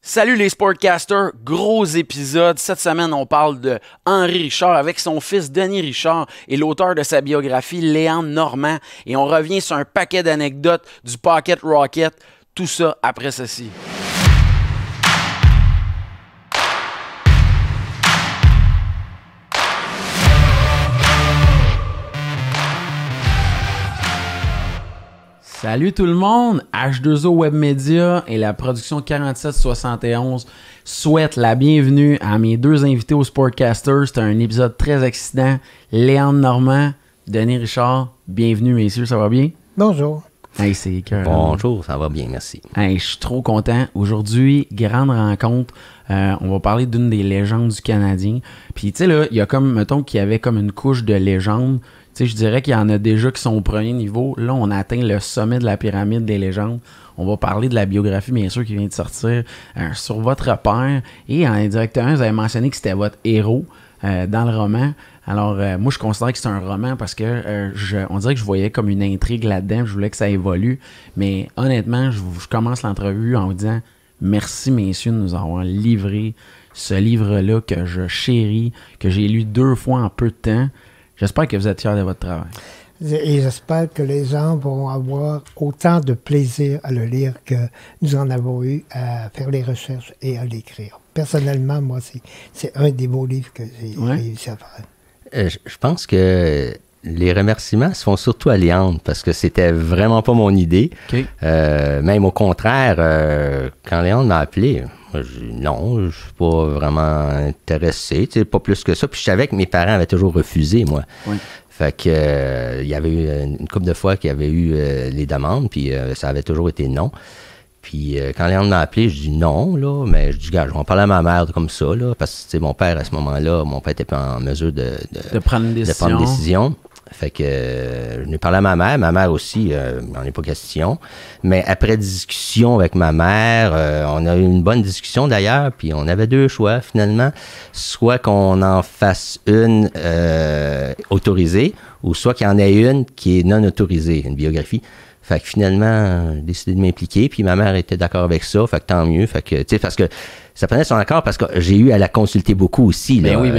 Salut les Sportcasters, gros épisode. Cette semaine, on parle de Henri Richard avec son fils Denis Richard et l'auteur de sa biographie, Léandre Normand. Et on revient sur un paquet d'anecdotes du Pocket Rocket. Tout ça après ceci. Salut tout le monde, H2O Web Media et la production 4771 souhaitent la bienvenue à mes deux invités au Sportcasters. C'est un épisode très excitant. Léandre Normand, Denis Richard, bienvenue messieurs, ça va bien? Bonjour. Hey, c'est écœurant. Bonjour, ça va bien, merci. Hey, je suis trop content. Aujourd'hui, grande rencontre. On va parler d'une des légendes du Canadien. Puis tu sais là, il y a comme, mettons qu'il y avait comme une couche de légende. Tu sais, je dirais qu'il y en a déjà qui sont au premier niveau. Là, on a atteint le sommet de la pyramide des légendes. On va parler de la biographie, bien sûr, qui vient de sortir sur votre père. Et en indirectement, vous avez mentionné que c'était votre héros dans le roman. Alors, moi, je considère que c'est un roman parce que on dirait que je voyais comme une intrigue là-dedans. Je voulais que ça évolue. Mais honnêtement, je commence l'entrevue en vous disant merci, messieurs, de nous avoir livré ce livre-là que je chéris, que j'ai lu 2 fois en peu de temps. J'espère que vous êtes fiers de votre travail. Et j'espère que les gens vont avoir autant de plaisir à le lire que nous en avons eu à faire les recherches et à l'écrire. Personnellement, moi, c'est un des beaux livres que j'ai réussi à faire. Je pense que les remerciements se font surtout à Léandre parce que c'était vraiment pas mon idée. Okay. Même au contraire, quand Léandre m'a appelé, j'ai dit non, je suis pas vraiment intéressé, tu sais, pas plus que ça. Puis je savais que mes parents avaient toujours refusé, moi. Oui. Fait que il y avait eu une couple de fois qu'il y avait eu les demandes, puis ça avait toujours été non. Puis quand Léandre m'a appelé, je dis non, là, mais je dis, gars, je vais en parler à ma mère comme ça, là, parce que mon père, à ce moment-là, mon père était pas en mesure de prendre une décision. Fait que je n'ai parlé à ma mère aussi, n'en est pas question. Mais après discussion avec ma mère, on a eu une bonne discussion d'ailleurs, puis on avait 2 choix finalement. Soit qu'on en fasse une autorisée, ou soit qu'il y en ait une qui est non autorisée, une biographie. Fait que finalement, j'ai décidé de m'impliquer, puis ma mère était d'accord avec ça, fait que tant mieux. Fait que, tu sais, parce que ça prenait son accord, parce que j'ai eu à la consulter beaucoup aussi. Là. Oui.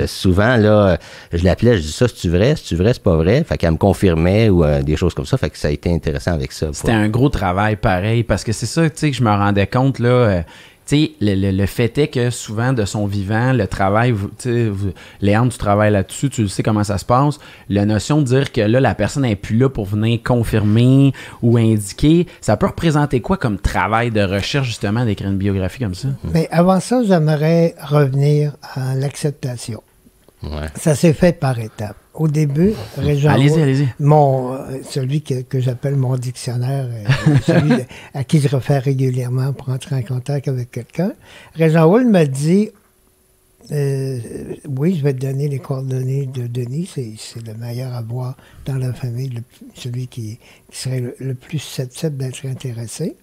Souvent, là, je l'appelais, je dis ça, c'est-tu vrai, c'est pas vrai? Fait qu'elle me confirmait ou des choses comme ça, fait que ça a été intéressant avec ça. C'était un gros travail pareil, parce que c'est ça, tu sais, que je me rendais compte, là... Tu sais, le fait est que souvent, de son vivant, le travail, tu sais, Léandre, tu travailles là-dessus, tu sais comment ça se passe. La notion de dire que là, la personne n'est plus là pour venir confirmer ou indiquer, ça peut représenter quoi comme travail de recherche, justement, d'écrire une biographie comme ça? Mais avant ça, j'aimerais revenir à l'acceptation. Ouais. Ça s'est fait par étapes. Au début, Régent allez-y. Celui que j'appelle mon dictionnaire, celui à qui je refais régulièrement pour entrer en contact avec quelqu'un, Régent Houle m'a dit oui, je vais te donner les coordonnées de Denis, c'est le meilleur à voir dans la famille, celui qui serait le plus susceptible d'être intéressé.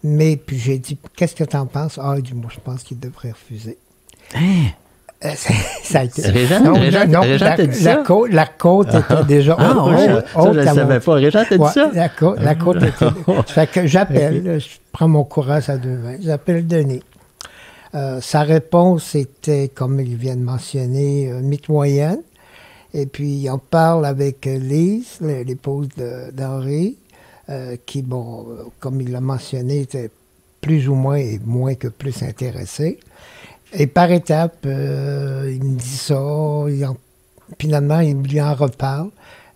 Mais puis j'ai dit, qu'est-ce que tu en penses? Ah, il dit, moi, je pense qu'il devrait refuser. Hein? Ça a été... Régent t'a dit ça? La côte était déjà haute. Ça, je ne savais pas. Régent t'a dit ça? La côte était... Fait que j'appelle, je prends mon courage à 2 mains, j'appelle Denis. Sa réponse était, comme il vient de mentionner, mitoyenne. Et puis, on parle avec Lise, l'épouse d'Henri, qui, bon, comme il l'a mentionné, était plus ou moins et moins que plus intéressée. Et par étapes, il me dit ça, finalement, il lui en reparle.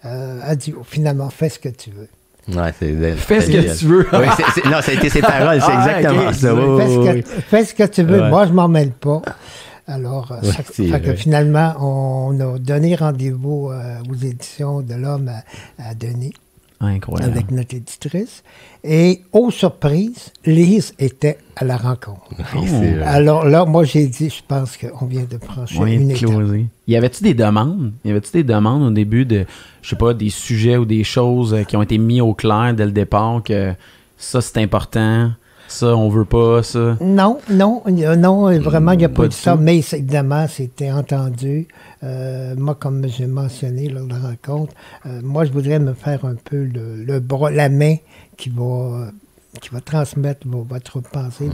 Elle dit, finalement, fais ce que tu veux. Ouais, fais ce que tu veux. Oui, non, ça a été ses paroles, c'est exactement okay. Ça. Fais ce que tu veux, moi, je m'en mêle pas. Alors, fait que finalement, on a donné rendez-vous aux éditions de l'Homme à Denis. Incroyable. Avec notre éditrice. Et, aux surprises, Lise était à la rencontre. Alors là, moi, j'ai dit, je pense qu'on vient de franchir une étape. Y avait-tu des demandes? Au début de, je sais pas, des sujets ou des choses qui ont été mis au clair dès le départ, que ça, c'est important, ça, on veut pas, ça? Non, vraiment, il n'y a pas de ça. Mais évidemment, c'était entendu. Moi, comme j'ai mentionné lors de la rencontre, moi, je voudrais me faire un peu la main qui va transmettre votre pensée,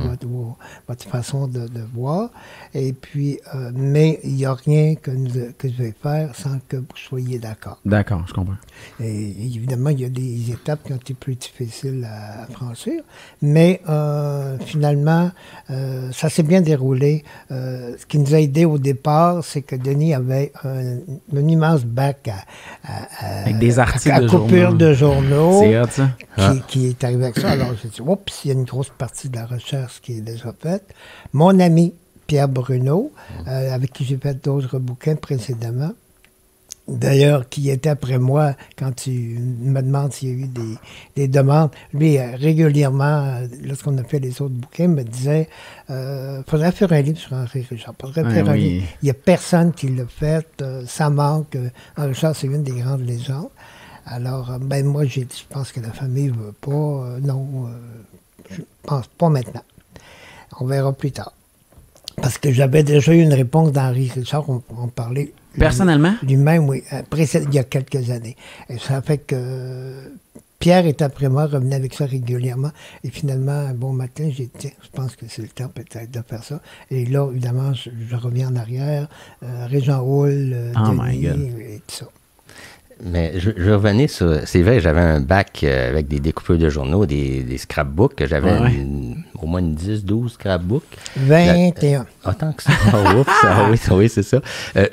votre façon de voir. Et puis, mais il n'y a rien que je vais faire sans que vous soyez d'accord. D'accord, je comprends. Et évidemment, il y a des étapes qui ont été plus difficiles à franchir. Mais finalement, ça s'est bien déroulé. Ce qui nous a aidé au départ, c'est que Denis avait un immense bac avec des articles à coupure de journaux. C'est hot, ça. Qui est arrivé avec ça. Alors, j'ai dit, oups, il y a une grosse partie de la recherche qui est déjà faite. Mon ami Pierre Bruno, avec qui j'ai fait d'autres bouquins précédemment, d'ailleurs, qui était après moi quand tu me demandes s'il y a eu des demandes. Lui, régulièrement, lorsqu'on a fait les autres bouquins, me disait faudrait faire un livre sur Henri Richard. Faudrait faire un livre. Il n'y a personne qui l'a fait. Ça manque. Henri Richard, c'est une des grandes légendes. Alors, moi, j'ai dit, je pense que la famille ne veut pas. Non, je pense pas maintenant. On verra plus tard. Parce que j'avais déjà eu une réponse d'Henri Richard, on parlait. Personnellement? Lui-même, oui, il y a quelques années. Et ça fait que Pierre est après moi, revenait avec ça régulièrement. Et finalement, un bon matin, j'ai dit, je pense que c'est le temps peut-être de faire ça. Et là, évidemment, je reviens en arrière. Régent Houle, Denis et tout ça. Mais je revenais sur... C'est vrai, j'avais un bac avec des découpeurs de journaux, des scrapbooks. J'avais au moins une 10-12 scrapbooks. 21. Tant que ça. Oui, c'est ça.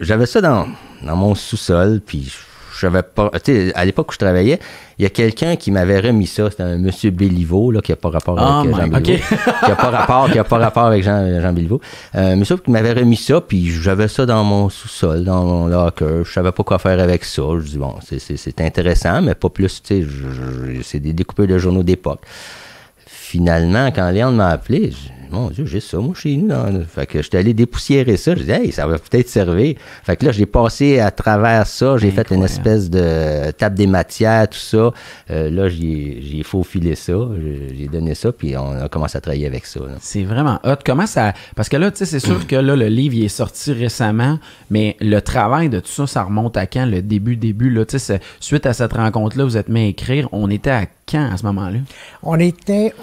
J'avais ça dans mon sous-sol, puis je savais pas... Tu sais, à l'époque où je travaillais, il y a quelqu'un qui m'avait remis ça. C'était un monsieur Béliveau, là, qui n'a pas rapport avec Jean Béliveau. Qui n'a pas rapport avec Jean Béliveau. Monsieur qui m'avait remis ça, puis j'avais ça dans mon sous-sol, dans mon locker. Je savais pas quoi faire avec ça. Je dis, bon, c'est intéressant, mais pas plus, tu sais, c'est des découpeurs de journaux d'époque. Finalement, quand Léon m'a appelé, j'ai dit, mon Dieu, j'ai ça, moi, chez nous. Fait que j'étais allé dépoussiérier ça. J'ai dit, hey, ça va peut-être servir. Fait que là, j'ai passé à travers ça. J'ai fait une espèce de table des matières, tout ça. Là, j'ai faufilé ça. J'ai donné ça, puis on a commencé à travailler avec ça. Là. C'est vraiment hot. Comment ça... Parce que là, tu sais, c'est sûr que là, le livre, il est sorti récemment, mais le travail de tout ça, ça remonte à quand? Le début, là, tu sais, suite à cette rencontre-là, vous êtes mis à écrire. On était à quand, à ce moment-là? On était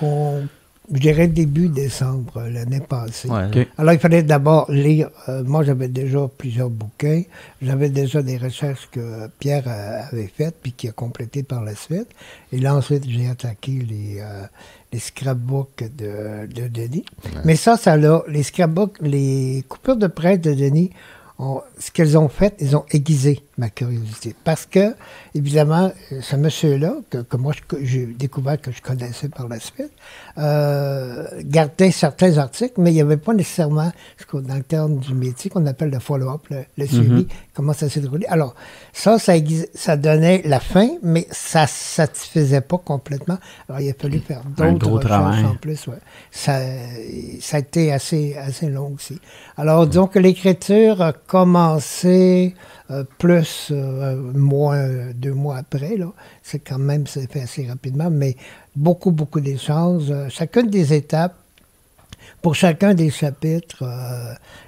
je dirais début décembre l'année passée. Ouais. Okay. Alors, il fallait d'abord lire. Moi, j'avais déjà plusieurs bouquins. J'avais déjà des recherches que Pierre avait faites puis qui a complétées par la suite. Et là, ensuite, j'ai attaqué les scrapbooks de Denis. Ouais. Mais ça l'a... Les scrapbooks, les coupures de presse de Denis, ce qu'elles ont fait, ils ont aiguisé ma curiosité. Parce que, évidemment, ce monsieur-là, que moi, j'ai découvert que je connaissais par la suite, gardait certains articles, mais il n'y avait pas nécessairement, dans le terme du métier, qu'on appelle le follow-up, le suivi, comment ça s'est déroulé. Alors, ça donnait la fin, mais ça ne satisfaisait pas complètement. Alors, il a fallu faire d'autres recherches en plus. Ouais. Ça a été assez long aussi. Alors, disons que l'écriture a commencé plus 2 mois après. Là. C'est quand même, c'est fait assez rapidement, mais beaucoup d'échanges. Chacune des étapes, pour chacun des chapitres,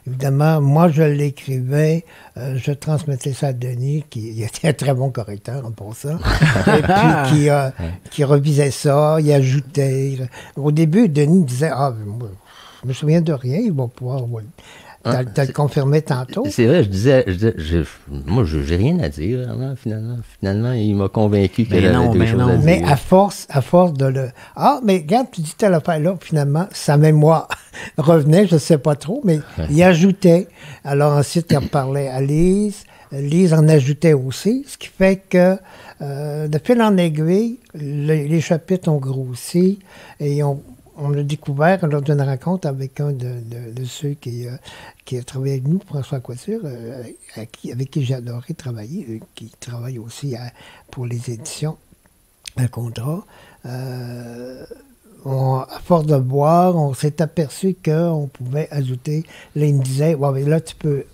évidemment, moi, je l'écrivais, je transmettais ça à Denis, qui était un très bon correcteur pour ça, et puis qui revisait ça, il ajoutait. Au début, Denis disait, moi, je me souviens de rien, il va pouvoir... T'as le confirmé tantôt. C'est vrai, je disais moi, j'ai rien à dire, vraiment, finalement. Finalement, il m'a convaincu qu'il y avait des choses à dire. Mais à force de le... mais regarde, tu dis telle affaire-là, finalement, sa mémoire revenait, je ne sais pas trop, mais il ajoutait. Alors ensuite, il en parlait à Lise. Lise en ajoutait aussi, ce qui fait que, de fil en aiguille, les chapitres ont grossi et on l'a découvert lors d'une rencontre avec un de ceux qui a travaillé avec nous, François Couture, avec qui j'ai adoré travailler, qui travaille aussi pour les éditions à contrat. À force de boire, on s'est aperçu qu'on pouvait ajouter. Là, il me disait, mais là, tu peux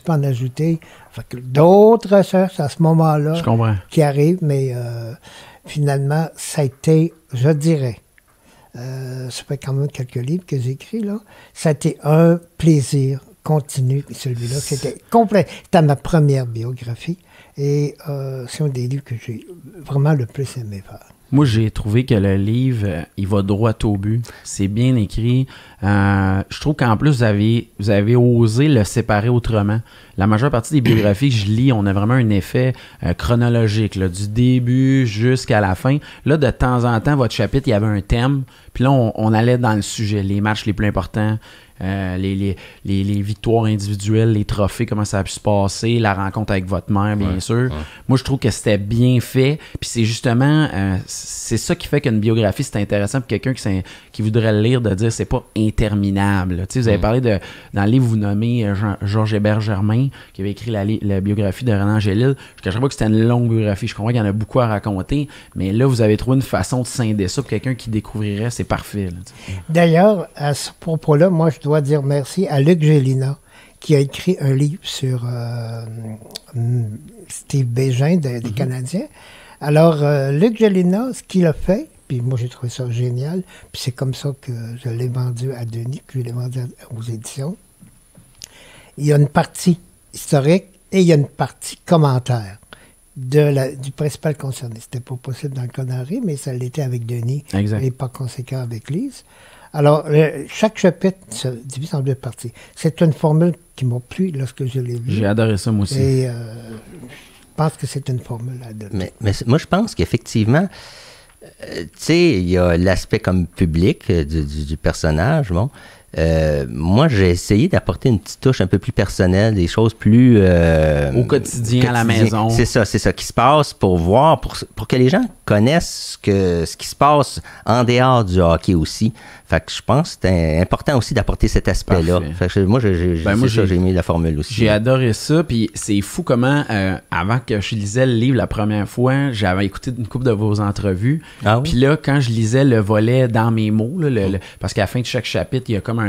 en ajouter. Fait que d'autres recherches à ce moment-là qui arrivent, mais finalement, ça a été, je dirais, ça fait quand même quelques livres que j'ai écrits, là. Ça a été un plaisir continu, celui-là. C'était complet. C'était ma première biographie et c'est un des livres que j'ai vraiment le plus aimé faire. Moi, j'ai trouvé que le livre, il va droit au but. C'est bien écrit. Je trouve qu'en plus, vous avez osé le séparer autrement. La majeure partie des biographies que je lis, on a vraiment un effet chronologique, là, du début jusqu'à la fin. Là, de temps en temps, votre chapitre, il y avait un thème. Puis là, on allait dans le sujet, les matchs les plus importants, les victoires individuelles, les trophées, comment ça a pu se passer, la rencontre avec votre mère, bien sûr. Moi, je trouve que c'était bien fait. Puis c'est justement, c'est ça qui fait qu'une biographie, c'est intéressant pour quelqu'un qui voudrait le lire, de dire c'est pas interminable. Tu sais, vous avez parlé dans le livre, vous nommez Georges Hébert-Germain, qui avait écrit la biographie de Renan Angélil. Je ne cacherais pas que c'était une longue biographie. Je comprends qu'il y en a beaucoup à raconter, mais là, vous avez trouvé une façon de scinder ça pour quelqu'un qui découvrirait, c'est parfait. Là, d'ailleurs, à ce propos-là, moi, je dois dire merci à Luc Gélina, qui a écrit un livre sur Steve Bégin des Canadiens. Alors, Luc Gélina, ce qu'il a fait, puis moi, j'ai trouvé ça génial, puis c'est comme ça que je l'ai vendu à Denis, que je l'ai vendu aux éditions. Il y a une partie historique et il y a une partie commentaire du principal concerné. C'était pas possible dans le cas d'Henri, mais ça l'était avec Denis et par conséquent avec Lise. Alors, chaque chapitre se divise en deux parties. C'est une formule qui m'a plu lorsque je l'ai vue. J'ai adoré ça, moi aussi. Et je pense que c'est une formule à adopter. Mais moi, je pense qu'effectivement, tu sais, il y a l'aspect comme public du personnage, bon. Moi, j'ai essayé d'apporter une petite touche un peu plus personnelle, des choses plus... au quotidien, à la maison. C'est ça qui se passe pour voir, pour que les gens connaissent ce qui se passe en dehors du hockey aussi. Fait que je pense que c'est important aussi d'apporter cet aspect-là. Fait que moi, j'ai aimé la formule aussi. J'ai adoré ça, puis c'est fou comment, avant que je lisais le livre la première fois, j'avais écouté une couple de vos entrevues. Puis là, quand je lisais le volet dans mes mots, là, parce qu'à la fin de chaque chapitre, il y a comme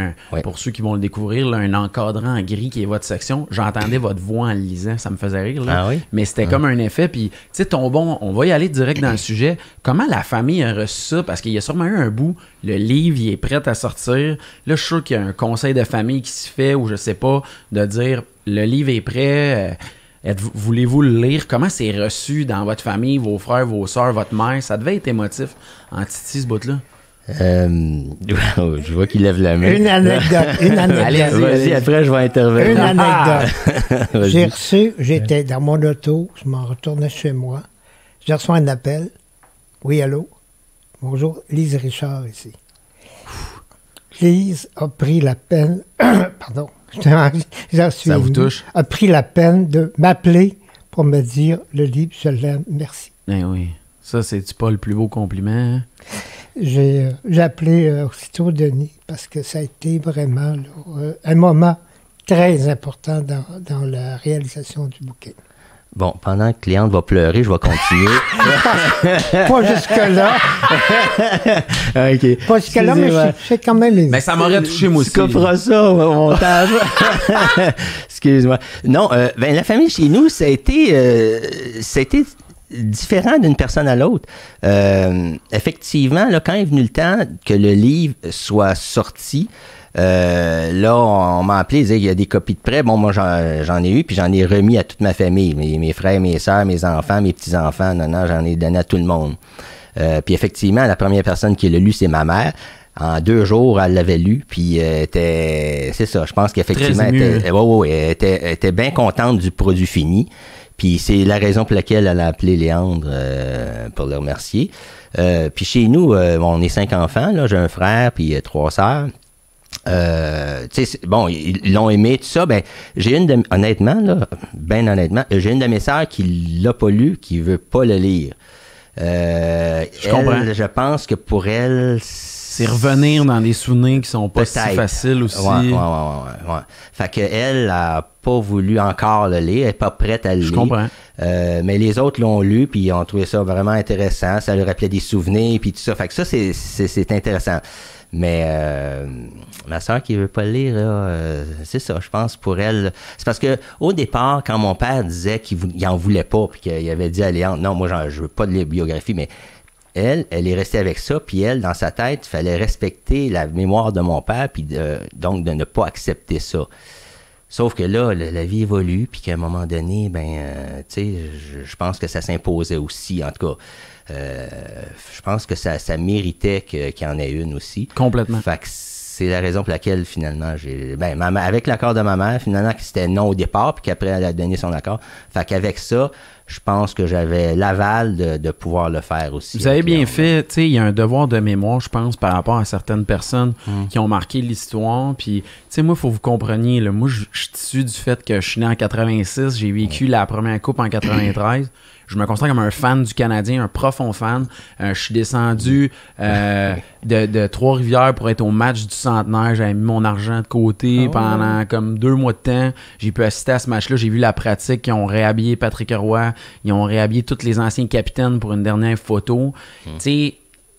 pour ceux qui vont le découvrir, là, un encadrant en gris qui est votre section. J'entendais votre voix en le lisant, ça me faisait rire. Là. Mais c'était comme un effet. Puis, tu sais, on va y aller direct dans le sujet. Comment la famille a reçu ça? Parce qu'il y a sûrement eu un bout, le livre, il est prêt à sortir. Là, je suis sûr qu'il y a un conseil de famille qui se fait, ou je sais pas, de dire, le livre est prêt, voulez-vous le lire? Comment c'est reçu dans votre famille, vos frères, vos sœurs, votre mère? Ça devait être émotif en Titi, ce bout-là. Je vois qu'il lève la main. Une anecdote. Allez, vas-y, après je vais intervenir. Une anecdote. J'étais dans mon auto, je m'en retournais chez moi. J'ai reçu un appel. Oui, allô? Bonjour, Lise Richard ici. Lise a pris la peine, pardon, ça vous touche? A pris la peine de m'appeler pour me dire le livre, je l'aime, merci. Ben oui, ça c'est-tu pas le plus beau compliment? Hein? J'ai appelé aussitôt Denis parce que ça a été vraiment là, un moment très important dans la réalisation du bouquin. Bon, pendant que la cliente va pleurer, je vais continuer. Pas jusque-là. OK. Pas jusque-là, mais j'ai quand même aimé. Mais ça m'aurait touché, moi aussi. Tu coffres ça au montage. Excuse-moi. Non, la famille chez nous, ça a été différent d'une personne à l'autre. Effectivement, là, quand est venu le temps que le livre soit sorti, là, on m'a appelé, il disait qu'il y a des copies de prêt. Bon, moi, j'en ai eu, puis j'en ai remis à toute ma famille. Mes frères, mes sœurs, mes enfants, mes petits-enfants. Non, j'en ai donné à tout le monde. Puis effectivement, la première personne qui l'a lu, c'est ma mère. En 2 jours, elle l'avait lu, puis c'est ça, je pense qu'effectivement, elle était bien contente du produit fini. Puis c'est la raison pour laquelle elle a appelé Léandre pour le remercier. Puis chez nous, on est 5 enfants, là, j'ai un frère, puis 3 sœurs. Bon, ils l'ont aimé, tout ça. Ben, j'ai honnêtement, j'ai une de mes sœurs qui l'a pas lu, qui veut pas le lire. Je pense que pour elle, c'est revenir dans des souvenirs qui sont pas si faciles aussi. Ouais. Fait qu'elle a pas voulu encore le lire, elle n'est pas prête à le lire. Je comprends. Mais les autres l'ont lu, puis ils ont trouvé ça vraiment intéressant. Ça leur rappelait des souvenirs, puis tout ça. Fait que ça, c'est intéressant. Mais ma soeur qui veut pas le lire, là, c'est ça, je pense, pour elle. C'est parce que au départ, quand mon père disait qu'il en voulait pas, puis qu'il avait dit à Léandre, non, moi, je veux pas de biographie, mais elle est restée avec ça, puis elle, dans sa tête, il fallait respecter la mémoire de mon père, puis donc de ne pas accepter ça. Sauf que là, la vie évolue, puis qu'à un moment donné, tu sais, je pense que ça s'imposait aussi, en tout cas. Je pense que ça méritait qu'il y en ait une aussi. Complètement. Fait que c'est la raison pour laquelle, finalement, avec l'accord de ma mère, finalement, que c'était non au départ, puis qu'après, elle a donné son accord. Fait qu'avec ça, je pense que j'avais l'aval de pouvoir le faire aussi. Vous avez bien fait. Tu sais, il y a un devoir de mémoire, je pense, par rapport à certaines personnes qui ont marqué l'histoire. Puis, tu sais, moi, il faut que vous compreniez, là, moi, je suis issu du fait que je suis né en 86, j'ai vécu la première coupe en 93. Je me considère comme un fan du Canadien, un profond fan. Je suis descendu de Trois-Rivières pour être au match du centenaire. J'avais mis mon argent de côté pendant comme 2 mois de temps. J'ai pu assister à ce match-là. J'ai vu la pratique. Ils ont réhabillé Patrick Roy. Ils ont réhabillé tous les anciens capitaines pour une dernière photo. Tu sais,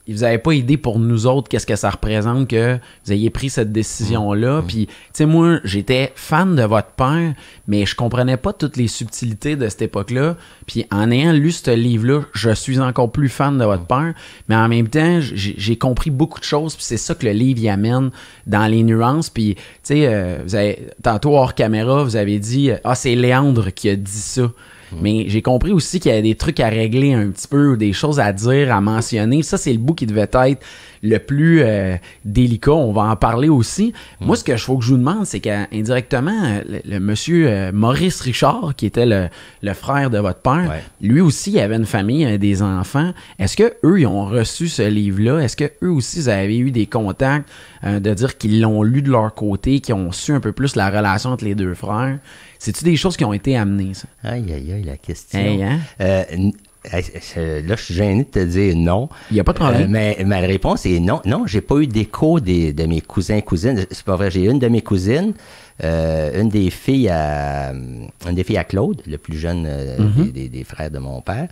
vous n'avez pas idée pour nous autres qu'est-ce que ça représente que vous ayez pris cette décision-là. Puis, tu sais, moi, j'étais fan de votre père, mais je comprenais pas toutes les subtilités de cette époque-là. Puis, en ayant lu ce livre-là, je suis encore plus fan de votre père. Mais en même temps, j'ai compris beaucoup de choses. Puis, c'est ça que le livre y amène dans les nuances. Puis, tu sais, tantôt hors caméra, vous avez dit « Ah, c'est Léandre qui a dit ça ». Mais j'ai compris aussi qu'il y avait des trucs à régler un petit peu, ou des choses à dire, à mentionner. Ça, c'est le bout qui devait être le plus délicat. On va en parler aussi. Moi, ce que je faut que je vous demande, c'est qu'indirectement, le monsieur Maurice Richard, qui était le frère de votre père, lui aussi, il avait une famille, des enfants. Est-ce que eux ils ont reçu ce livre-là? Est-ce que eux aussi, ils avaient eu des contacts de dire qu'ils l'ont lu de leur côté, qu'ils ont su un peu plus la relation entre les deux frères? C'est-tu des choses qui ont été amenées, ça? Aïe, aïe, aïe, la question. Hey, hein? Là, je suis gêné de te dire non. Il n'y a pas de problème. Mais ma réponse est non. Non, j'ai pas eu d'écho de mes cousins et cousines. C'est pas vrai. J'ai une de mes cousines, une des filles à Claude, le plus jeune des frères de mon père,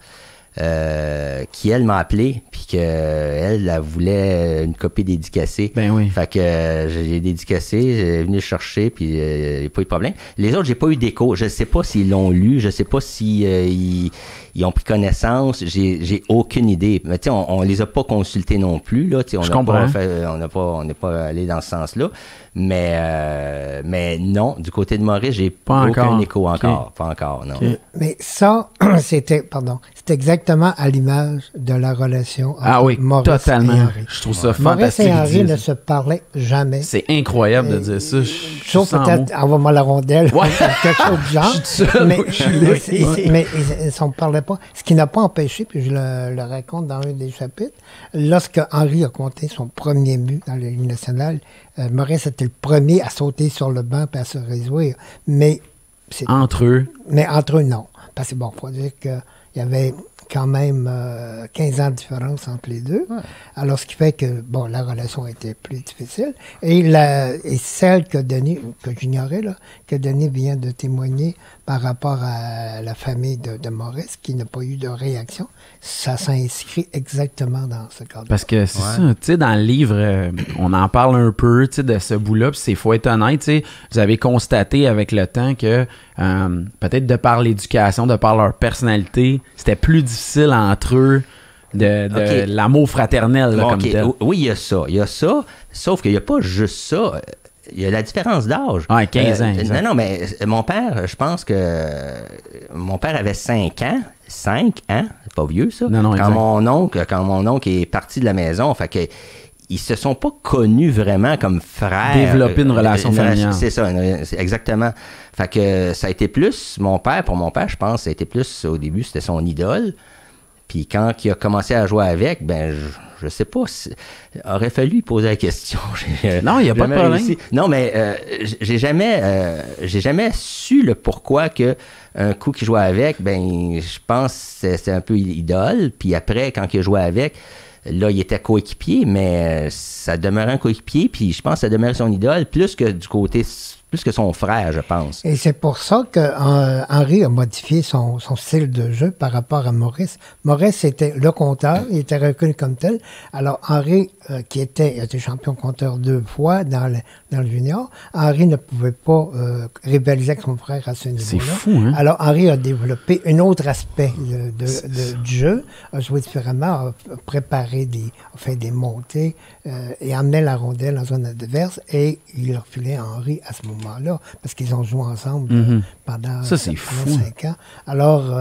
qui, elle, m'a appelé, puis qu'elle voulait une copie dédicacée. Ben oui. Fait que j'ai dédicacé, j'ai venu le chercher, puis il n'y a pas eu de problème. Les autres, j'ai pas eu d'écho. Je sais pas s'ils l'ont lu, je sais pas si ils ont pris connaissance, j'ai aucune idée. Mais tu sais, on les a pas consultés non plus, là. Tu sais, on n'est pas allé dans ce sens-là. Mais non, du côté de Maurice, j'ai pas aucun écho encore. Pas encore, non. Okay. Mais ça, c'était exactement à l'image de la relation entre Maurice totalement. et Henri. Je trouve ça fantastique. Maurice et Henri ne se parlaient jamais. C'est incroyable de dire ça. Sauf peut-être, envoie-moi la rondelle, quelque chose du genre. Je suis seul, mais ils ne s'en parlaient pas. Ce qui n'a pas empêché, puis je le raconte dans un des chapitres, lorsque Henri a compté son premier but dans la Ligue nationale, Maurice était le premier à sauter sur le banc et à se réjouir. Mais entre eux, non. Parce que bon, il faut dire qu'il y avait quand même 15 ans de différence entre les deux. Ouais. Alors, ce qui fait que, bon, la relation était plus difficile. Et celle que Denis, que j'ignorais, là, que Denis vient de témoigner par rapport à la famille de Maurice, qui n'a pas eu de réaction, ça s'inscrit exactement dans ce cadre. Parce que c'est ça, tu sais, dans le livre, on en parle un peu, tu sais, de ce bout-là, puis il faut être honnête, tu sais, vous avez constaté avec le temps que peut-être de par l'éducation, de par leur personnalité, c'était plus difficile entre eux de l'amour fraternel, là, comme tel. Oui, il y a ça, sauf qu'il n'y a pas juste ça. Il y a la différence d'âge. Ah, 15 ans. Non, mais mon père, je pense que mon père avait 5 ans. 5 ans, c'est pas vieux, ça. Non, quand mon oncle est parti de la maison, fait que ils se sont pas connus vraiment comme frères. Développer une relation familiale. C'est ça, exactement. Fait que ça a été plus, pour mon père, je pense, ça a été plus, au début, c'était son idole. Puis quand il a commencé à jouer avec, ben, je sais pas, aurait fallu lui poser la question. Non, il n'y a pas de problème. Réussi. Non, mais j'ai jamais su le pourquoi que un coup qu'il jouait avec, ben, je pense que c'est un peu idole. Puis après, quand il a joué avec, là, il était coéquipier, mais ça demeurait un coéquipier, puis je pense que ça demeurait son idole, plus que son frère, je pense. Et c'est pour ça que Henri a modifié son style de jeu par rapport à Maurice. Maurice était le compteur, il était reconnu comme tel. Alors Henri, qui était champion compteur 2 fois dans le junior, Henri ne pouvait pas rivaliser avec son frère à ce niveau-là. C'est fou, hein? Alors Henri a développé un autre aspect du jeu, a joué différemment, a préparé a fait des montées et amenait la rondelle en zone adverse et il a refilé à Henri à ce moment-là. moment-là, parce qu'ils ont joué ensemble pendant, Ça, c'est pendant fou. 5 ans. Alors,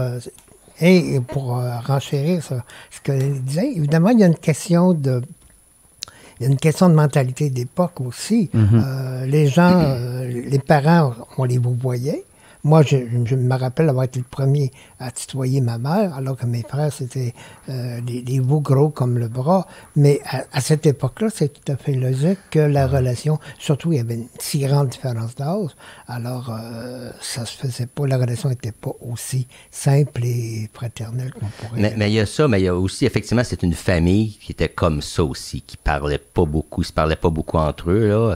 et pour renchérir sur ce que je disais, évidemment, il y a une question de mentalité d'époque aussi. Les gens, les parents, on les voyait. Moi, je me rappelle avoir été le premier à tutoyer ma mère, alors que mes frères, c'était des veaux gros comme le bras. Mais à cette époque-là, c'est tout à fait logique que la relation, surtout, il y avait une si grande différence d'âge, alors ça se faisait pas, la relation n'était pas aussi simple et fraternelle qu'on pourrait. Mais il y a ça, mais il y a aussi, effectivement, c'est une famille qui était comme ça aussi, qui parlait pas beaucoup, se parlait pas beaucoup entre eux, là.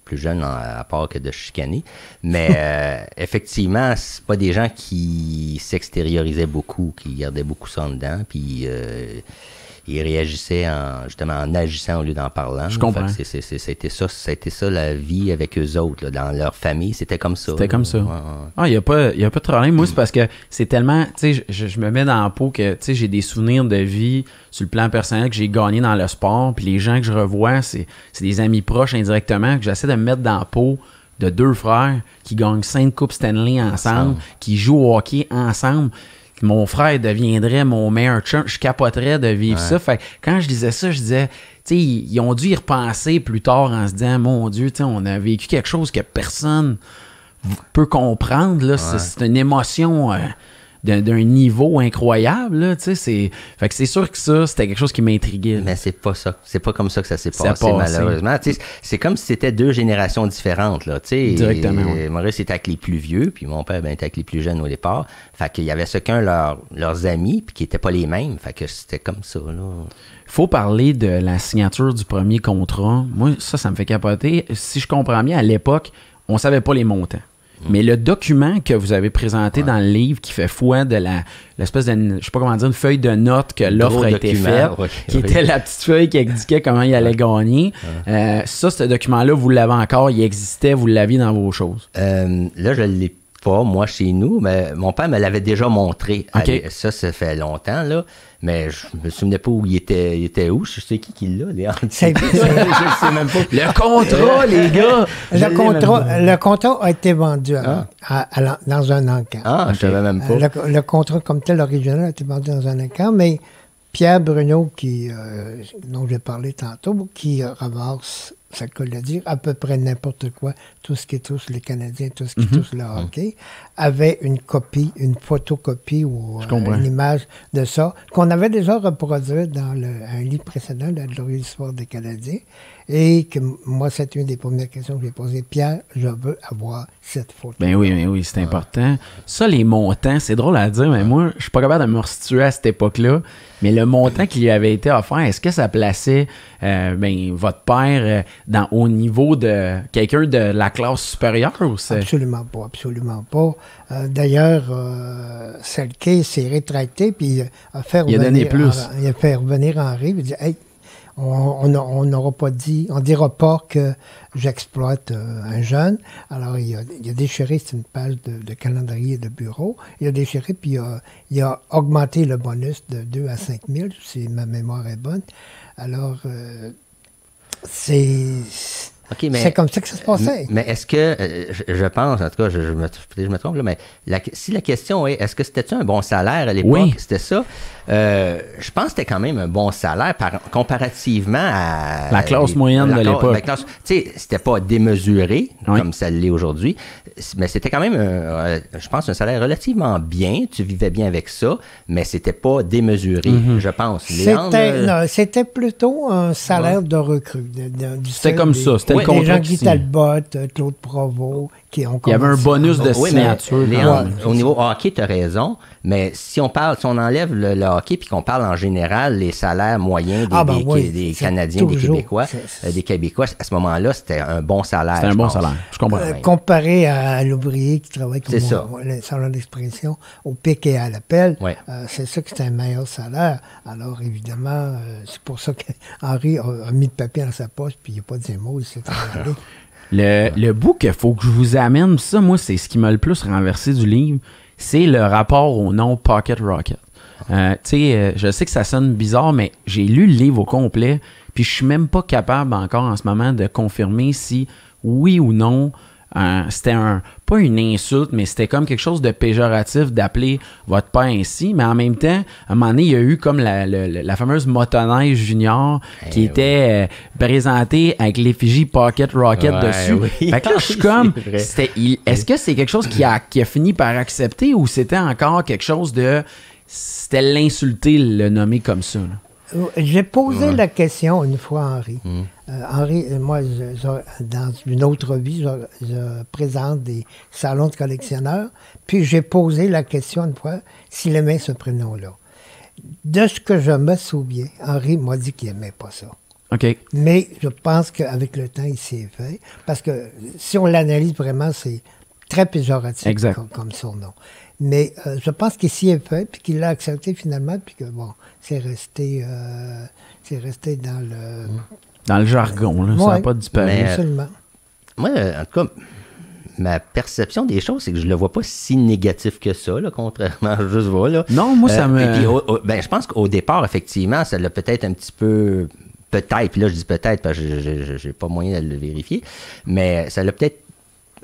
Plus jeunes, à part que de chicaner. Mais effectivement, c'est pas des gens qui s'extériorisaient beaucoup, qui gardaient beaucoup ça en dedans, puis ils réagissaient justement en agissant au lieu d'en parlant. Je comprends. C'était ça la vie avec eux autres, là, dans leur famille, c'était comme ça. C'était comme ça. Ouais. Ah, il n'y a pas de problème. Moi, c'est parce que c'est tellement, tu sais, je me mets dans la peau que, tu sais, j'ai des souvenirs de vie sur le plan personnel que j'ai gagné dans le sport, puis les gens que je revois, c'est des amis proches indirectement, que j'essaie de me mettre dans la peau de 2 frères qui gagnent 5 coupes Stanley ensemble, qui jouent au hockey ensemble. Mon frère deviendrait mon meilleur chum. Je capoterais de vivre ça. Fait que quand je disais ça, je disais, tu sais, ils ont dû y repenser plus tard en se disant, mon Dieu, tu sais, on a vécu quelque chose que personne peut comprendre. Là. C'est une émotion d'un niveau incroyable. Là, tu sais, fait que c'est sûr que ça, c'était quelque chose qui m'intriguait. Mais c'est pas ça. C'est pas comme ça que ça s'est Ça a passé, passé. malheureusement. Tu sais, c'est comme si c'était 2 générations différentes. Là, tu sais. Directement, oui. Maurice était avec les plus vieux, puis mon père était avec les plus jeunes au départ. Fait qu'il y avait chacun leurs amis, puis qui n'étaient pas les mêmes. Fait que c'était comme ça. Là. Faut parler de la signature du premier contrat. Moi, ça me fait capoter. Si je comprends bien, à l'époque, on savait pas les montants. Mais le document que vous avez présenté dans le livre qui fait foi de l'espèce de, je sais pas comment dire, une feuille de notes que l'offre a été faite, qui était la petite feuille qui indiquait comment il allait gagner. Ce document-là, vous l'avez encore, il existait, vous l'aviez dans vos choses. Là, je l'ai pas, moi, chez nous, mais mon père me l'avait déjà montré. Okay. Ça fait longtemps, là. Mais je me souvenais pas où il était où. Je sais qui l'a, Léon. Je sais même pas. Le contrat, les gars! Le contrat a été vendu dans un encan. Ah, je savais même pas. Le contrat comme tel, original, a été vendu dans un encan, mais Pierre Bruno, dont j'ai parlé tantôt, qui ramasse, ça le cas de le dire, à peu près n'importe quoi, tout ce qui touche les Canadiens, tout ce qui touche le hockey, avait une copie, une photocopie ou une image de ça, qu'on avait déjà reproduit dans un livre précédent, La glorieuse histoire des Canadiens, et que moi, c'est une des premières questions que j'ai posées. Pierre, je veux avoir cette photo. Ben oui, c'est important. Ça, les montants, c'est drôle à dire, mais moi, je suis pas capable de me resituer à cette époque-là. Mais le montant qui lui avait été offert, est-ce que ça plaçait votre père au niveau de quelqu'un de la classe supérieure? Ou c'est... Absolument pas. D'ailleurs, Selke s'est rétracté, puis a fait revenir, il a donné plus. Il a fait revenir Henri, il a dit « Hey, on n'aura pas dit, on dira pas que j'exploite un jeune. » Alors, il a déchiré, c'est une page de calendrier de bureau, il a déchiré, puis il a augmenté le bonus de 2 à 5 000, si ma mémoire est bonne. Alors, c'est comme ça que ça se passait. Mais est-ce que, je pense, en tout cas, je me trompe, là, mais si la question est, est-ce que c'était un bon salaire à l'époque? Oui. C'était ça. Je pense que c'était quand même un bon salaire comparativement à... La classe moyenne de l'époque. Tu sais, c'était pas démesuré, comme ça l'est aujourd'hui, mais c'était quand même, je pense, un salaire relativement bien. Tu vivais bien avec ça, mais c'était pas démesuré, je pense. C'était plutôt un salaire de recrue. C'était comme ça, c'était le contrat. Les gens Guy Talbot, Claude Provost, qui ont... Il y avait un bonus de signature. Au niveau hockey, tu as raison, mais si on enlève le hockey puis qu'on parle en général les salaires moyens des Canadiens, des Québécois, à ce moment-là, c'était un bon salaire. C'était un bon salaire, je comprends. Comparé à l'ouvrier qui travaille comme le salon d'expression, au pic et à l'appel, c'est ça que c'est un meilleur salaire. Alors, évidemment, c'est pour ça qu'Henri a mis le papier dans sa poche puis il n'a pas dit un mot, il s'est regardé. Le bout qu'il faut que je vous amène, ça, moi, c'est ce qui m'a le plus renversé du livre, c'est le rapport au nom Pocket Rocket. Je sais que ça sonne bizarre, mais j'ai lu le livre au complet, puis je suis même pas capable encore en ce moment de confirmer si, oui ou non, c'était pas une insulte, mais c'était comme quelque chose de péjoratif d'appeler votre père ainsi. Mais en même temps, à un moment donné, il y a eu comme la fameuse motoneige junior qui était présentée avec l'effigie Pocket Rocket dessus. Oui. Fait que là, je suis comme, C'est vrai. est-ce que c'est quelque chose qui a fini par accepter ou c'était encore quelque chose de, c'était l'insulter, le nommer comme ça, là? J'ai posé la question une fois à Henri. Henri, moi, dans une autre vie, je présente des salons de collectionneurs, puis j'ai posé la question une fois s'il aimait ce prénom-là. De ce que je me souviens, Henri m'a dit qu'il n'aimait pas ça. OK. Mais je pense qu'avec le temps, il s'est fait. Parce que si on l'analyse vraiment, c'est très péjoratif comme son nom. Mais je pense qu'il s'y est fait, puis qu'il l'a accepté finalement, puis que bon, c'est resté dans le... Dans le jargon, là, ça n'a pas disparu. Absolument. Moi, en tout cas, ma perception des choses, c'est que je le vois pas si négatif que ça, là, contrairement à juste voir, là. Non, moi, ça me... Puis, je pense qu'au départ, effectivement, ça l'a peut-être un petit peu... Peut-être, puis là, je dis peut-être parce que j'ai pas moyen de le vérifier, mais ça l'a peut-être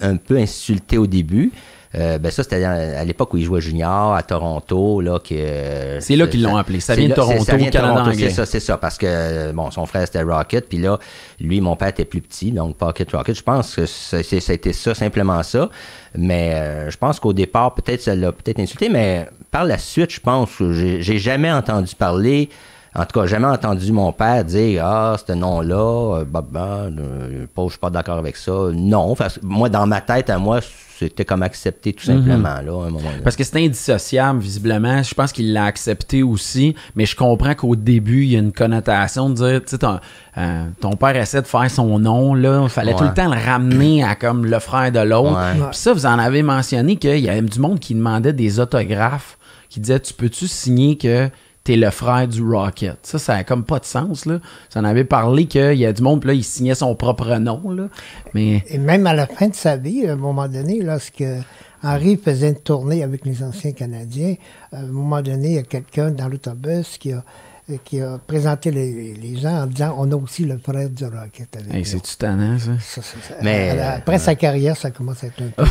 un peu insulté au début. Ça, c'était à l'époque où il jouait junior à Toronto. Là, c'est là qu'ils l'ont appelé. Ça vient de Toronto, ça vient de Canada Toronto, anglais. C'est ça. Parce que, bon, son frère, c'était Rocket. Puis là, lui, mon père était plus petit, donc Pocket Rocket. Je pense que ça a été ça, simplement ça. Mais je pense qu'au départ, peut-être, ça l'a peut-être insulté. Mais par la suite, je pense que j'ai jamais entendu parler... En tout cas, jamais entendu mon père dire « Ah, ce nom-là, je suis pas d'accord avec ça. » Non, moi, dans ma tête, à moi, c'était comme accepté tout simplement, là, à un moment donné. Parce que c'était indissociable, visiblement. Je pense qu'il l'a accepté aussi, mais je comprends qu'au début, il y a une connotation de dire, tu sais, ton père essaie de faire son nom, là, il fallait tout le temps le ramener à comme le frère de l'autre. Puis ça, vous en avez mentionné qu'il y avait du monde qui demandait des autographes, qui disait « Tu peux-tu signer que... » t'es le frère du Rocket. Ça a comme pas de sens, là. Ça en avait parlé qu'il y a du monde, puis là, il signait son propre nom, là. Mais... Et même à la fin de sa vie, à un moment donné, lorsque Henri faisait une tournée avec les anciens Canadiens, à un moment donné, il y a quelqu'un dans l'autobus qui a présenté les gens en disant « On a aussi le frère du Rocket avec nous. » C'est-tu tannant, ça? Mais, après sa carrière, ça commence à être un peu...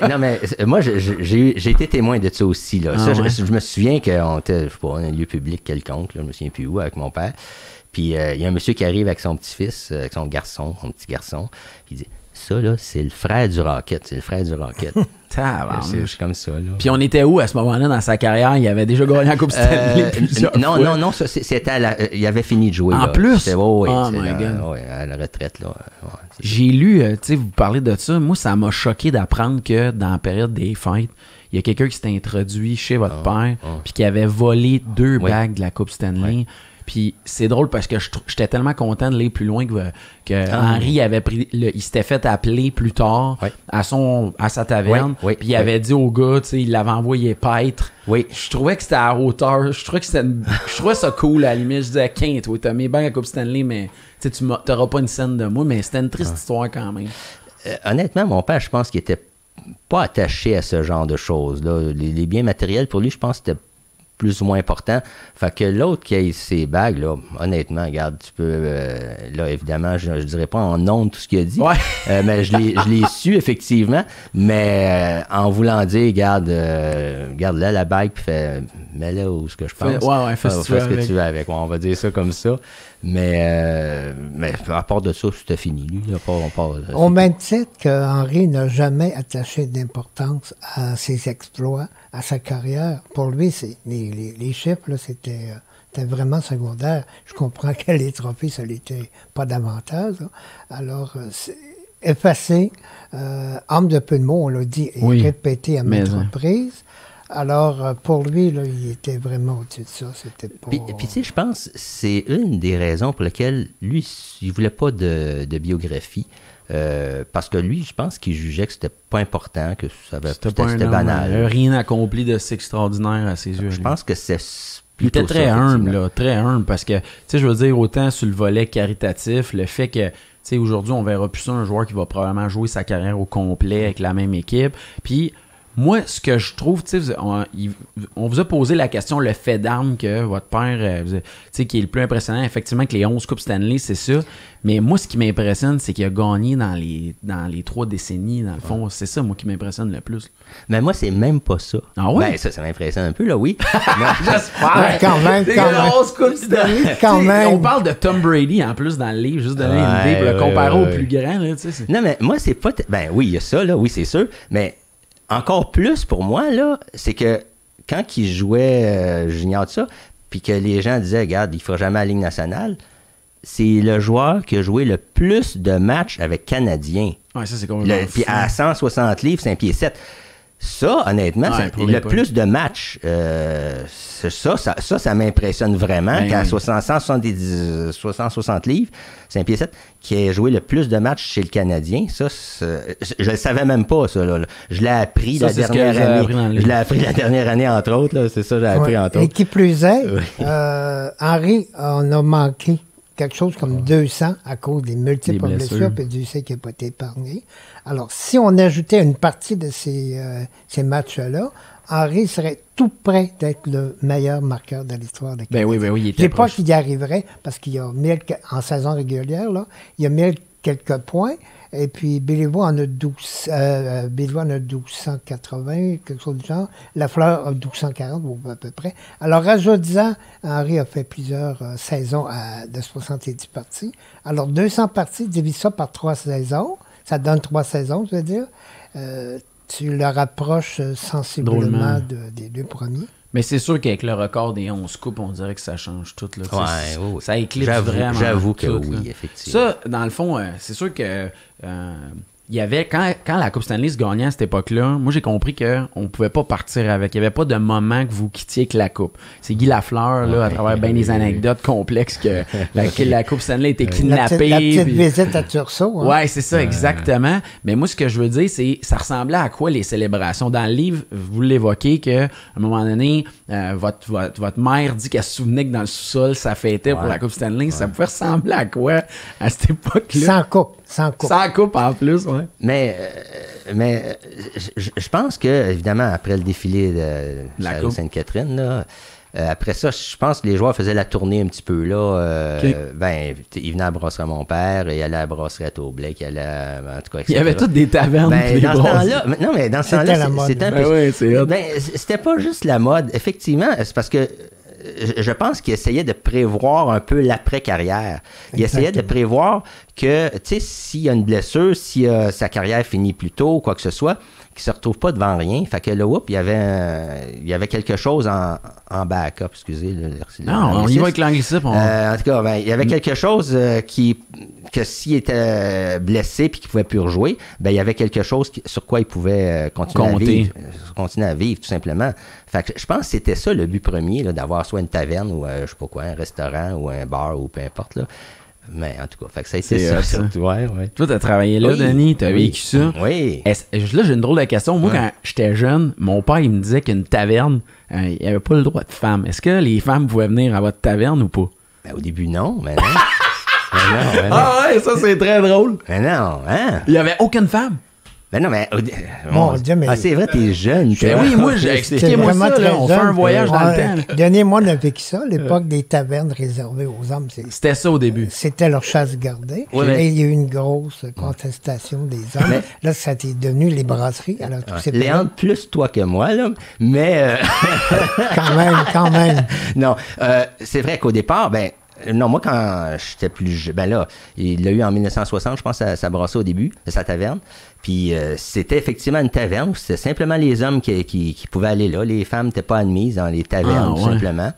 Non, mais moi, j'ai été témoin de ça aussi. Là. Je me souviens qu'on était, je sais pas, un lieu public quelconque, là, je me souviens plus où, avec mon père. Puis il y a un monsieur qui arrive avec son petit-fils, avec son petit garçon. Puis il dit « Ça, là, c'est le frère du Rocket. C'est le frère du Rocket. » C'est comme ça, là. Puis on était où à ce moment-là dans sa carrière? Il avait déjà gagné la Coupe Stanley plusieurs fois. Non, ça, c'était il avait fini de jouer. En là. plus? Oh my God. À la retraite, là. J'ai lu, tu sais, vous parlez de ça. Moi, ça m'a choqué d'apprendre que dans la période des fêtes, il y a quelqu'un qui s'était introduit chez votre père puis qui avait volé 2 bagues de la Coupe Stanley. Puis c'est drôle parce que j'étais tellement content de aller plus loin que Henri avait pris, il s'était fait appeler plus tard à sa taverne. Puis il avait dit au gars, tu sais, il l'avait envoyé paître. Je trouvais que c'était à hauteur. Je trouvais ça cool à la limite. Je disais, Quint, toi, t'as mes bagues à Coupe Stanley, mais tu t'auras pas une scène de moi. Mais c'était une triste histoire quand même. Honnêtement, mon père, je pense qu'il était pas attaché à ce genre de choses-là. Les biens matériels, pour lui, je pense que c'était plus ou moins important. Fait que l'autre qui a ses bagues, là, honnêtement, regarde, tu peux... là, évidemment, je dirais pas en nom tout ce qu'il a dit, mais je l'ai su, effectivement, mais en voulant dire, garde là la bague, puis mets-la où ce que je pense. Fais ce que tu veux avec. On va dire ça comme ça. Mais à part de ça, c'était fini. Lui, au même titre qu'Henri n'a jamais attaché d'importance à ses exploits, à sa carrière. Pour lui, les chiffres, là, c'était vraiment secondaire. Je comprends que les trophées, ça l'était pas davantage. Là. Alors, effacé, homme de peu de mots, on l'a dit et répété à maintes reprises. Alors, pour lui, là, il était vraiment au-dessus de ça. C'était pas... Puis tu sais, je pense que c'est une des raisons pour lesquelles lui, il voulait pas de biographie. Parce que lui, je pense qu'il jugeait que c'était pas important, que c'était banal. Rien accompli de si extraordinaire à ses yeux. Je pense que c'est il était très humble, là, très humble, parce que, tu sais, je veux dire, autant sur le volet caritatif, le fait que, tu sais, aujourd'hui, on verra plus ça, un joueur qui va probablement jouer sa carrière au complet avec la même équipe. Puis, Moi, ce que je trouve, tu sais, on vous a posé la question, le fait d'armes que votre père, tu sais, qui est le plus impressionnant, effectivement, que les 11 Coupes Stanley, c'est ça. Mais moi, ce qui m'impressionne, c'est qu'il a gagné dans les 3 décennies, dans le fond. C'est ça, moi, qui m'impressionne le plus. Mais moi, c'est même pas ça. Ah ouais? Ben, ça m'impressionne un peu, là, oui. J'espère! Ouais, quand même. Quand même. On parle de Tom Brady, en plus, dans le livre, juste donner une idée, pour le comparer au plus grand, là, tu sais. Non, mais moi, c'est pas... Ben oui, il y a ça, là, oui, c'est sûr, mais encore plus pour moi, là, c'est que quand il jouait junior de ça, puis que les gens disaient, regarde, il ne fera jamais la Ligue nationale, c'est le joueur qui a joué le plus de matchs avec Canadiens. Ouais, ça, c'est complètement Puis à 160 livres, 5 pieds 7. Ça, honnêtement, c'est le plus de matchs. Ça m'impressionne vraiment qu'à 160 livres, 5 pieds 7, qui ait joué le plus de matchs chez le Canadien. Ça, je le savais même pas, ça. Là. Je l'ai appris la dernière année. Je l'ai appris la dernière année, entre autres. Là. C'est ça, j'ai appris entre autres. Et qui plus est, Henri, on a manqué quelque chose comme 200 à cause des multiples blessures, puis Dieu sait qu'il n'a pas été épargné. Alors, si on ajoutait une partie de ces matchs-là, Henri serait tout près d'être le meilleur marqueur de l'histoire de Canada. Ben oui, il était Je ne sais pas qu'il y arriverait, parce qu'il y a en saison régulière, là, il y a 1000 quelques points, et puis Béliveau en a 1280, quelque chose du genre. Lafleur a 1240, à peu près. Alors, rajoute-en, Henri a fait plusieurs saisons de 70 parties. Alors, 200 parties, divise ça par 3 saisons. Ça donne 3 saisons, je veux dire. Tu le rapproches sensiblement des 2 premiers. Mais c'est sûr qu'avec le record des 11 coupes, on dirait que ça change tout. Là, oui. Ça éclipse vraiment. J'avoue que tout, oui, là. effectivement. Ça, dans le fond, c'est sûr que il y avait, quand la Coupe Stanley se gagnait à cette époque-là, moi j'ai compris qu'on ne pouvait pas partir avec. Il n'y avait pas de moment que vous quittiez avec la Coupe. C'est Guy Lafleur, là, à travers bien des anecdotes complexes, que la Coupe Stanley était kidnappée. La petite visite à Tursault. Hein? Ouais, c'est ça, exactement. Mais moi, ce que je veux dire, c'est ça ressemblait à quoi les célébrations? Dans le livre, vous l'évoquez qu'à un moment donné, votre mère dit qu'elle se souvenait que dans le sous-sol, ça fêtait pour la Coupe Stanley. Ouais. Ça pouvait ressembler à quoi à cette époque-là? Sans coupe. Sans coupe en plus, ouais. Mais je pense que, évidemment, après le défilé de la Sainte-Catherine, là, après ça, je pense que les joueurs faisaient la tournée un petit peu, là. Ils venaient à la brasserie à mon père, ils allaient à la brasserie à Tourblake, en tout cas, etc. Il y avait toutes des tavernes. Dans ce temps-là, non, mais dans ce temps-là, c'était un peu... c'était pas juste la mode. Effectivement, c'est parce que je pense qu'il essayait de prévoir un peu l'après-carrière. Il essayait de prévoir que, tu sais, s'il y a une blessure, si sa carrière finit plus tôt ou quoi que ce soit, qu'il ne se retrouve pas devant rien. Fait que là, il y avait quelque chose en backup, excusez. Non, on y va avec l'anglicisme. En tout cas, il y avait quelque chose que s'il était blessé puis qu'il ne pouvait plus rejouer, il y avait quelque chose sur quoi il pouvait continuer à vivre, tout simplement. Fait que je pense que c'était ça le but premier, là, d'avoir soit une taverne ou je sais pas quoi, un restaurant ou un bar ou peu importe, là. Mais en tout cas, fait que ça a été ça. Surtout, ouais. Toi, t'as travaillé là, Denis, t'as vécu ça. Oui. Là, j'ai une drôle de question. Moi, quand j'étais jeune, mon père, il me disait qu'une taverne, il n'y avait pas le droit de femmes. Est-ce que les femmes pouvaient venir à votre taverne ou pas? Au début, non, mais non. Ah ouais, ça, c'est très drôle. Mais non, hein? Il n'y avait aucune femme. Ben non, mais... c'est vrai, t'es jeune. Oui, moi, expliquez-moi ça, là, on fait un voyage dans le temps. Dernièrement, on a vécu ça, l'époque des tavernes réservées aux hommes. C'était ça au début. C'était leur chasse gardée. Et il y a eu une grosse contestation des hommes. Mais, là, ça a été devenu les brasseries. Alors, Léandre, plus toi que moi, là, mais... quand même. Non, c'est vrai qu'au départ, non, moi, quand j'étais plus jeune, il l'a eu en 1960, je pense, ça brassait au début, sa taverne. Puis c'était effectivement une taverne, c'était simplement les hommes qui pouvaient aller là. Les femmes n'étaient pas admises dans les tavernes, tout simplement.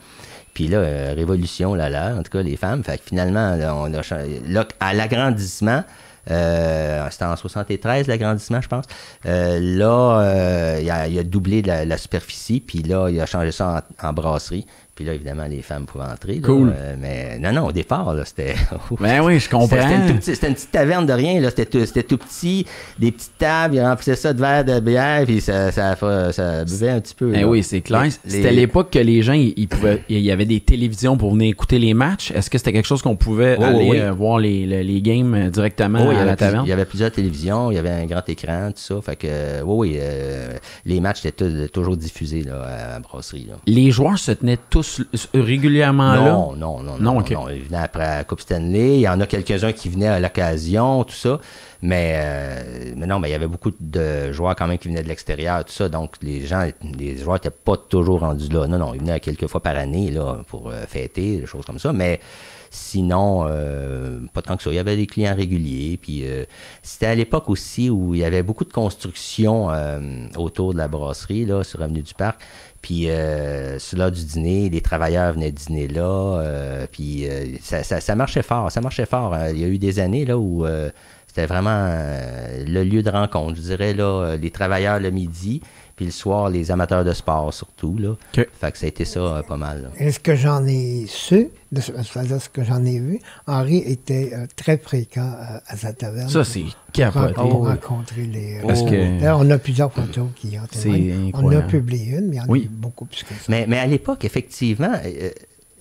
Puis là, révolution, en tout cas, les femmes. Fait que finalement, on a changé. Là, à l'agrandissement, c'était en 73, l'agrandissement, je pense. Il a doublé la superficie, puis là, il a changé ça en brasserie. Puis là, évidemment, les femmes pouvaient entrer. Là, Cool. Mais non, au départ, là, c'était... Ben oui, je comprends. C'était une petite taverne de rien. Là. C'était tout petit, des petites tables, ils remplissaient ça de verres de bière, puis ça buvait un petit peu. Ben oui, c'est clair. C'était l'époque que les gens, il y avait des télévisions pour venir écouter les matchs. Est-ce que c'était quelque chose qu'on pouvait aller voir les games directement à la taverne? Il y avait plusieurs télévisions, il y avait un grand écran, tout ça. Fait que, les matchs étaient toujours diffusés là, à la brasserie. Là. Les joueurs se tenaient tous régulièrement là? Non, okay. Non. Ils venaient après la Coupe Stanley. Il y en a quelques-uns qui venaient à l'occasion, tout ça. Mais non, il y avait beaucoup de joueurs quand même qui venaient de l'extérieur, tout ça. Donc, les joueurs n'étaient pas toujours rendus là. Non, ils venaient quelques fois par année là, pour fêter, des choses comme ça. Mais sinon, pas tant que ça. Il y avait des clients réguliers. Puis c'était à l'époque aussi où il y avait beaucoup de construction autour de la brasserie, là, sur Avenue du Parc. Puis sur l'heure du dîner, les travailleurs venaient dîner là. Puis ça marchait fort. Ça marchait fort. Il y a eu des années là où c'était vraiment le lieu de rencontre. Je dirais là, les travailleurs le midi, puis le soir, les amateurs de sport surtout. Là. Okay. Fait que ça a été ça pas mal. Là. Et ce que j'en ai su, c'est-à-dire ce que j'en ai vu, Henri était très fréquent à sa taverne. Ça, c'est capoté. Pour rencontrer les... D'ailleurs, on a plusieurs photos qui ont été... On a publié une, mais il y en a eu beaucoup plus que ça. Mais à l'époque, effectivement...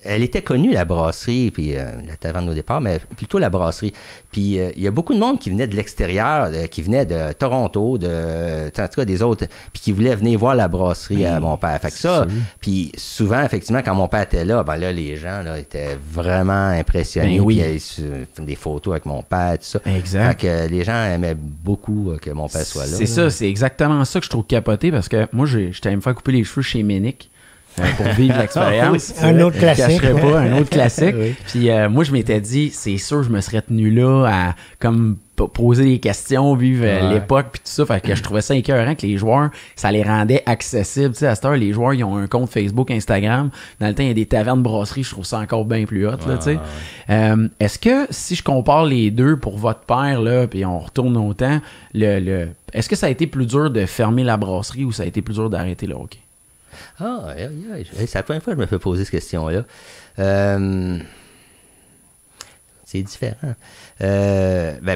elle était connue, la brasserie, puis la taverne au départ, mais plutôt la brasserie. Puis il y a beaucoup de monde qui venait de l'extérieur, qui venait de Toronto, en tout cas des autres, puis qui voulaient venir voir la brasserie à mon père. Fait que ça, puis souvent, effectivement, quand mon père était là, ben là, les gens là, étaient vraiment impressionnés. Puis il y des photos avec mon père, tout ça. Exact. Fait que les gens aimaient beaucoup que mon père soit là. C'est ça, c'est exactement ça que je trouve capoté, parce que moi, j'étais allé me faire couper les cheveux chez Ménic. Pour vivre l'expérience. Un autre classique. Un autre classique. Puis moi, je m'étais dit, c'est sûr, je me serais tenu là à comme poser des questions, vivre l'époque, puis tout ça. Fait que je trouvais ça écœurant que les joueurs, ça les rendait accessibles. Tu sais, à cette heure, les joueurs, ils ont un compte Facebook, Instagram. Dans le temps, il y a des tavernes brasseries, je trouve ça encore bien plus hot, là, tu sais. Est-ce que, si je compare les deux pour votre père, là, puis on retourne au temps, est-ce que ça a été plus dur de fermer la brasserie ou ça a été plus dur d'arrêter le hockey? C'est la première fois que je me fais poser cette question-là. C'est différent.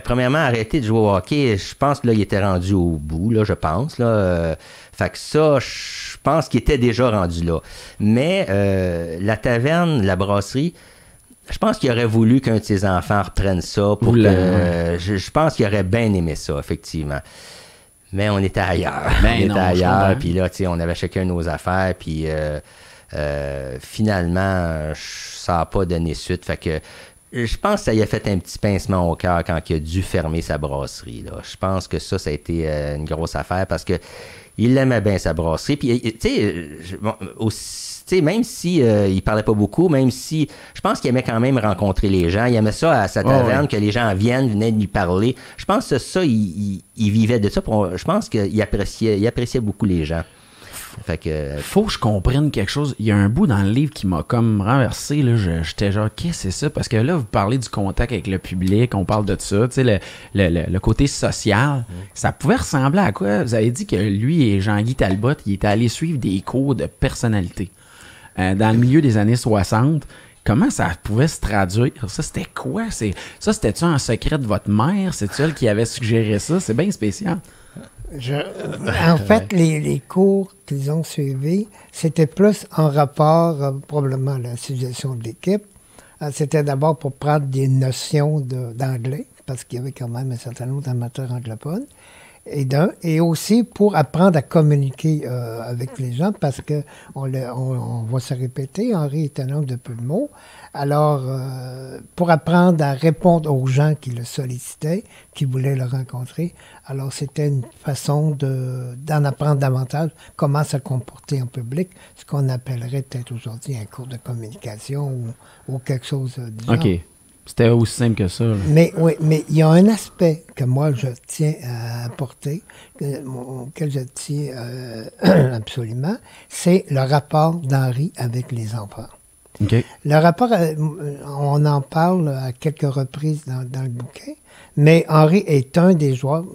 Premièrement, arrêter de jouer au hockey, je pense que là, il était rendu au bout, là, je pense. Là. Fait que ça, je pense qu'il était déjà rendu là. Mais la taverne, la brasserie, je pense qu'il aurait voulu qu'un de ses enfants reprenne ça pour que... Je pense qu'il aurait bien aimé ça, effectivement. Mais on était ailleurs. Puis là, tu sais, on avait chacun nos affaires. Puis finalement, ça n'a pas donné suite. Fait que je pense que ça y a fait un petit pincement au cœur quand il a dû fermer sa brasserie. Là. Je pense que ça a été une grosse affaire parce que il aimait bien sa brasserie. Puis, tu sais, même si il parlait pas beaucoup, même si je pense qu'il aimait quand même rencontrer les gens, il aimait ça à sa taverne, que les gens venaient lui parler. Je pense que ça, il vivait de ça. Je pense qu'il appréciait beaucoup les gens. Fait que... Faut que je comprenne quelque chose. Il y a un bout dans le livre qui m'a comme renversé. Là. J'étais genre, qu'est-ce que c'est ça? Parce que là, vous parlez du contact avec le public, on parle de ça, tu sais, le côté social. Ça pouvait ressembler à quoi? Vous avez dit que lui et Jean-Guy Talbot, ils étaient allés suivre des cours de personnalité. Dans le milieu des années 60, comment ça pouvait se traduire? Ça, c'était quoi? Ça, c'était-tu un secret de votre mère? C'est-tu elle qui avait suggéré ça? C'est bien spécial. En fait, les cours qu'ils ont suivis, c'était plus en rapport, probablement, à la suggestion de l'équipe. C'était d'abord pour prendre des notions d'anglais, parce qu'il y avait quand même un certain nombre d'amateurs anglophones. Et aussi pour apprendre à communiquer avec les gens, parce que on va se répéter, Henri est un homme de peu de mots. Alors, pour apprendre à répondre aux gens qui le sollicitaient, qui voulaient le rencontrer, alors c'était une façon d'en apprendre davantage comment se comporter en public, ce qu'on appellerait peut-être aujourd'hui un cours de communication ou quelque chose du genre. OK. C'était aussi simple que ça. Là. Mais oui, mais il y a un aspect que moi je tiens à apporter, auquel je tiens absolument, c'est le rapport d'Henri avec les enfants. Okay. Le rapport, on en parle à quelques reprises dans le bouquin, Mais Henri est un des joueurs.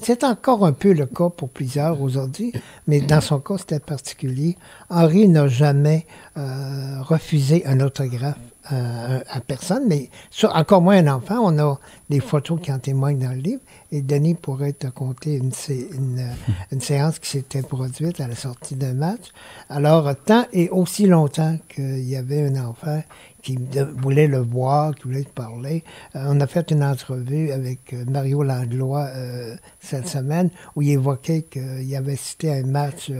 C'est encore un peu le cas pour plusieurs aujourd'hui, mais dans son cas, c'était particulier. Henri n'a jamais refusé un autographe à personne, mais encore moins un enfant. On a des photos qui en témoignent dans le livre. Et Denis pourrait te conter une séance qui s'était produite à la sortie d'un match. Alors, tant et aussi longtemps qu'il y avait un enfant qui voulait le voir, qui voulait parler. On a fait une entrevue avec Mario Langlois cette semaine où il évoquait qu'il avait assisté à un match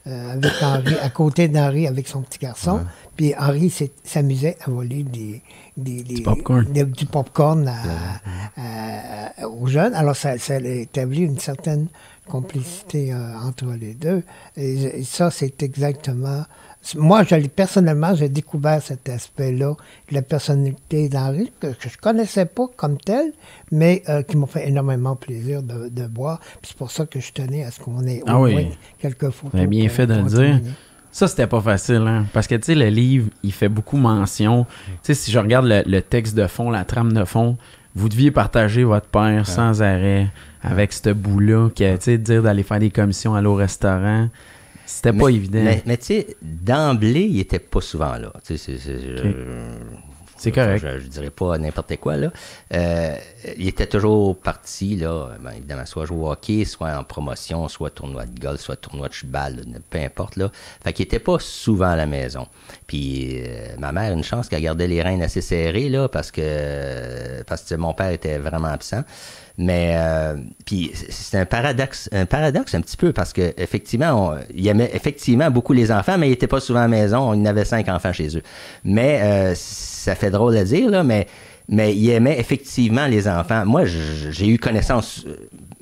avec Henri, à côté d'Henri avec son petit garçon. Ouais. Puis Henri s'amusait à voler du popcorn aux jeunes. Alors, ça a établi une certaine complicité entre les deux. Et ça, c'est exactement... Moi, personnellement, j'ai découvert cet aspect-là de la personnalité d'Henri, que je ne connaissais pas comme tel, mais qui m'a fait énormément plaisir de voir. Puis c'est pour ça que je tenais à ce qu'on ait au moins quelques photos. Vous avez bien fait de le dire. Ça, c'était pas facile, hein? Parce que, tu sais, le livre, il fait beaucoup mention. Tu sais, si je regarde le texte de fond, la trame de fond, vous deviez partager votre père sans arrêt avec ce bout-là, tu sais, dire d'aller faire des commissions, aller au restaurant. C'était pas évident. Mais tu sais, d'emblée, il était pas souvent là. C'est correct. Je dirais pas n'importe quoi, là. Il était toujours parti, là, évidemment, soit jouer au hockey, soit en promotion, soit tournoi de golf, soit tournoi de cheval, là, peu importe, là. Fait qu'il était pas souvent à la maison. Puis ma mère, une chance qu'elle gardait les rênes assez serrées, là, parce que mon père était vraiment absent. Mais puis c'est un paradoxe un petit peu parce que effectivement il aimait effectivement beaucoup les enfants, mais il était pas souvent à la maison. Il y avait 5 enfants chez eux. Mais ça fait drôle à dire là, mais il aimait effectivement les enfants. Moi, j'ai eu connaissance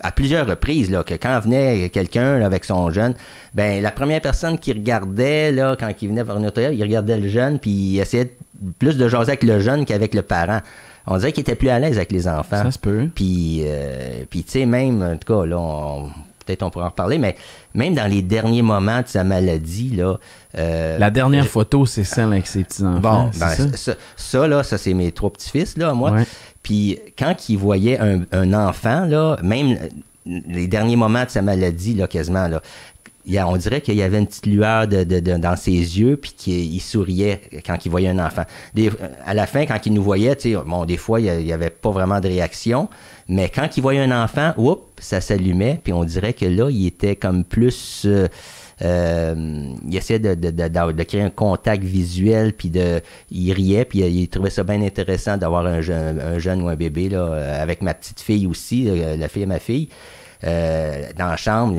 à plusieurs reprises là que quand venait quelqu'un là, avec son jeune, ben la première personne qui regardait là quand il venait vers une autographe, il regardait le jeune puis il essayait plus de jaser avec le jeune qu'avec le parent. On dirait qu'il était plus à l'aise avec les enfants. Ça se peut. Puis tu sais, même, en tout cas, là, peut-être on pourra en reparler, mais même dans les derniers moments de sa maladie, là... la dernière photo, c'est celle avec ses petits-enfants. Bon, ça, c'est mes 3 petits-fils, là, moi. Ouais. Puis quand il voyait un enfant, là, même les derniers moments de sa maladie, là, quasiment, là, on dirait qu'il y avait une petite lueur dans ses yeux puis qu'il souriait quand il voyait un enfant. À la fin, quand il nous voyait, tu sais, bon, des fois, il n'y avait pas vraiment de réaction, mais quand il voyait un enfant, ça s'allumait, puis on dirait que là, il était comme plus... il essayait de créer un contact visuel, puis il riait, puis il trouvait ça bien intéressant d'avoir un jeune ou un bébé, là, avec ma petite fille aussi, la fille et ma fille. Dans la chambre,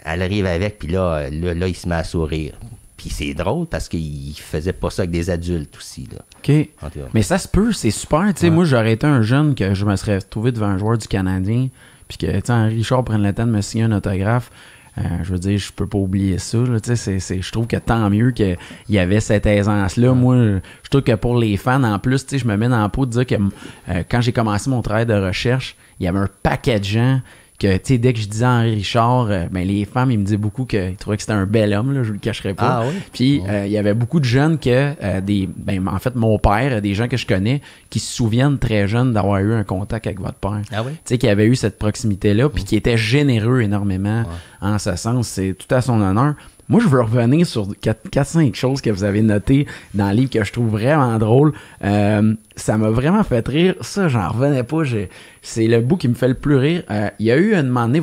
elle arrive avec, puis là, il se met à sourire. Puis c'est drôle parce qu'il faisait pas ça avec des adultes aussi, là. OK. Mais ça se peut, c'est super. Tu sais, moi, j'aurais été un jeune que je me serais trouvé devant un joueur du Canadien, puis que, tu sais, Henri Richard prenne le temps de me signer un autographe. Je veux dire, je peux pas oublier ça. Là, je trouve que tant mieux qu'il y avait cette aisance-là. Moi, je trouve que pour les fans, en plus, je me mets dans la peau de dire que quand j'ai commencé mon travail de recherche, il y avait un paquet de gens que, tu sais, dès que je disais Henri Richard, les femmes, ils me disaient beaucoup qu'ils trouvaient que c'était un bel homme, là, je le cacherai pas. Ah, oui? Puis, il y avait beaucoup de jeunes en fait, mon père, des gens que je connais, qui se souviennent très jeunes d'avoir eu un contact avec votre père. Ah oui? Tu sais, qui avait eu cette proximité-là, puis qui était généreux énormément en ce sens. C'est tout à son honneur. Moi, je veux revenir sur 4-5 choses que vous avez notées dans le livre que je trouve vraiment drôle. Ça m'a vraiment fait rire. Ça, j'en revenais pas. C'est le bout qui me fait le plus rire. Il y a eu un moment donné,